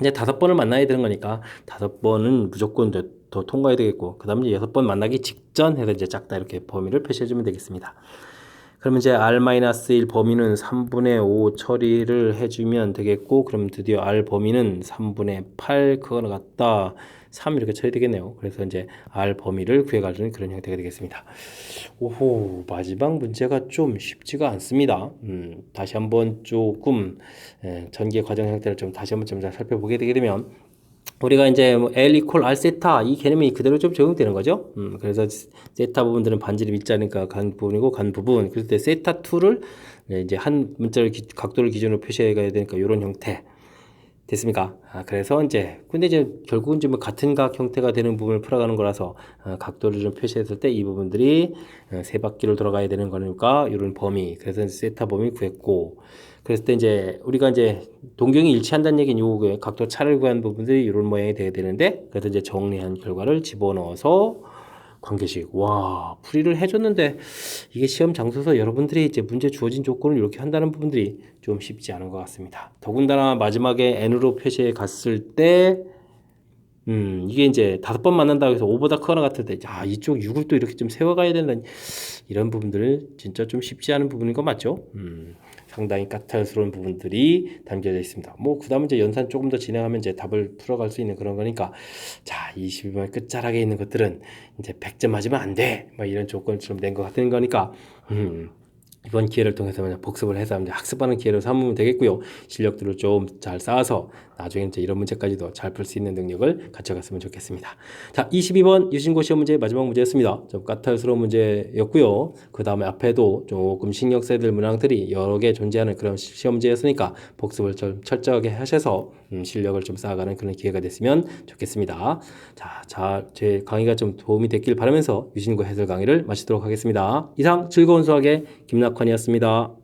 이제 5번을 만나야 되는 거니까 5번은 무조건 더 통과해야 되겠고, 그 다음에 6번 만나기 직전 해서 이제 작다 이렇게 범위를 표시해주면 되겠습니다. 그러면 이제 R-1 범위는 3분의 5 처리를 해주면 되겠고, 그럼 드디어 R 범위는 3분의 8 그거나 같다 3 이렇게 처리되겠네요. 그래서 이제 R 범위를 구해가는 그런 형태가 되겠습니다. 오호, 마지막 문제가 좀 쉽지가 않습니다. 다시 한번 조금 전개 과정 형태를 좀 다시 한번 좀 잘 살펴보게 되게 되면, 우리가 이제 뭐 L 이퀄 R 세타 이 개념이 그대로 좀 적용되는 거죠. 그래서 세타 부분들은 반지름 있자니까 간 부분이고 간 부분. 그럴 때 세타 2를 이제 한 문자를 각도를 기준으로 표시해 가야 되니까 이런 형태. 됐습니까? 그래서 이제 근데 이제 결국은 이제 뭐 같은 각 형태가 되는 부분을 풀어가는 거라서 각도를 좀 표시했을 때 이 부분들이 세 바퀴를 돌아가야 되는 거니까 이런 범위. 그래서 세타 범위 구했고, 그랬을 때 이제 우리가 이제 동경이 일치한다는 얘기는 요 각도 차를 구한 부분들이 이런 모양이 돼야 되는데, 그래서 이제 정리한 결과를 집어넣어서 관계식. 와, 풀이를 해줬는데 이게 시험 장소에서 여러분들이 이제 문제 주어진 조건을 이렇게 한다는 부분들이 좀 쉽지 않은 것 같습니다. 더군다나 마지막에 N으로 표시해 갔을 때 이게 이제 5번 만난다고 해서 5보다 크거나 같을 때, 야, 이쪽 6을 또 이렇게 좀 세워가야 된다는 이런 부분들 진짜 좀 쉽지 않은 부분인 거 맞죠? 상당히 까탈스러운 부분들이 담겨져 있습니다. 뭐, 그 다음에 이제 연산 조금 더 진행하면 이제 답을 풀어갈 수 있는 그런 거니까, 자, 22번 끝자락에 있는 것들은 이제 100점 맞으면 안 돼. 뭐 이런 조건처럼 된 것 같은 거니까, 이번 기회를 통해서 복습을 해서 이제 학습하는 기회로 삼으면 되겠고요. 실력들을 좀 잘 쌓아서 나중에 이제 이런 문제까지도 잘 풀 수 있는 능력을 갖춰갔으면 좋겠습니다. 자, 22번 유신고 시험 문제 마지막 문제였습니다. 좀 까탈스러운 문제였고요. 그 다음에 앞에도 조금 신경 써야 될 문항들이 여러 개 존재하는 그런 시험 문제였으니까 복습을 좀 철저하게 하셔서 실력을 좀 쌓아가는 그런 기회가 됐으면 좋겠습니다. 자, 제 강의가 좀 도움이 됐길 바라면서 유신고 해설 강의를 마치도록 하겠습니다. 이상 즐거운 수학의 김낙환이었습니다.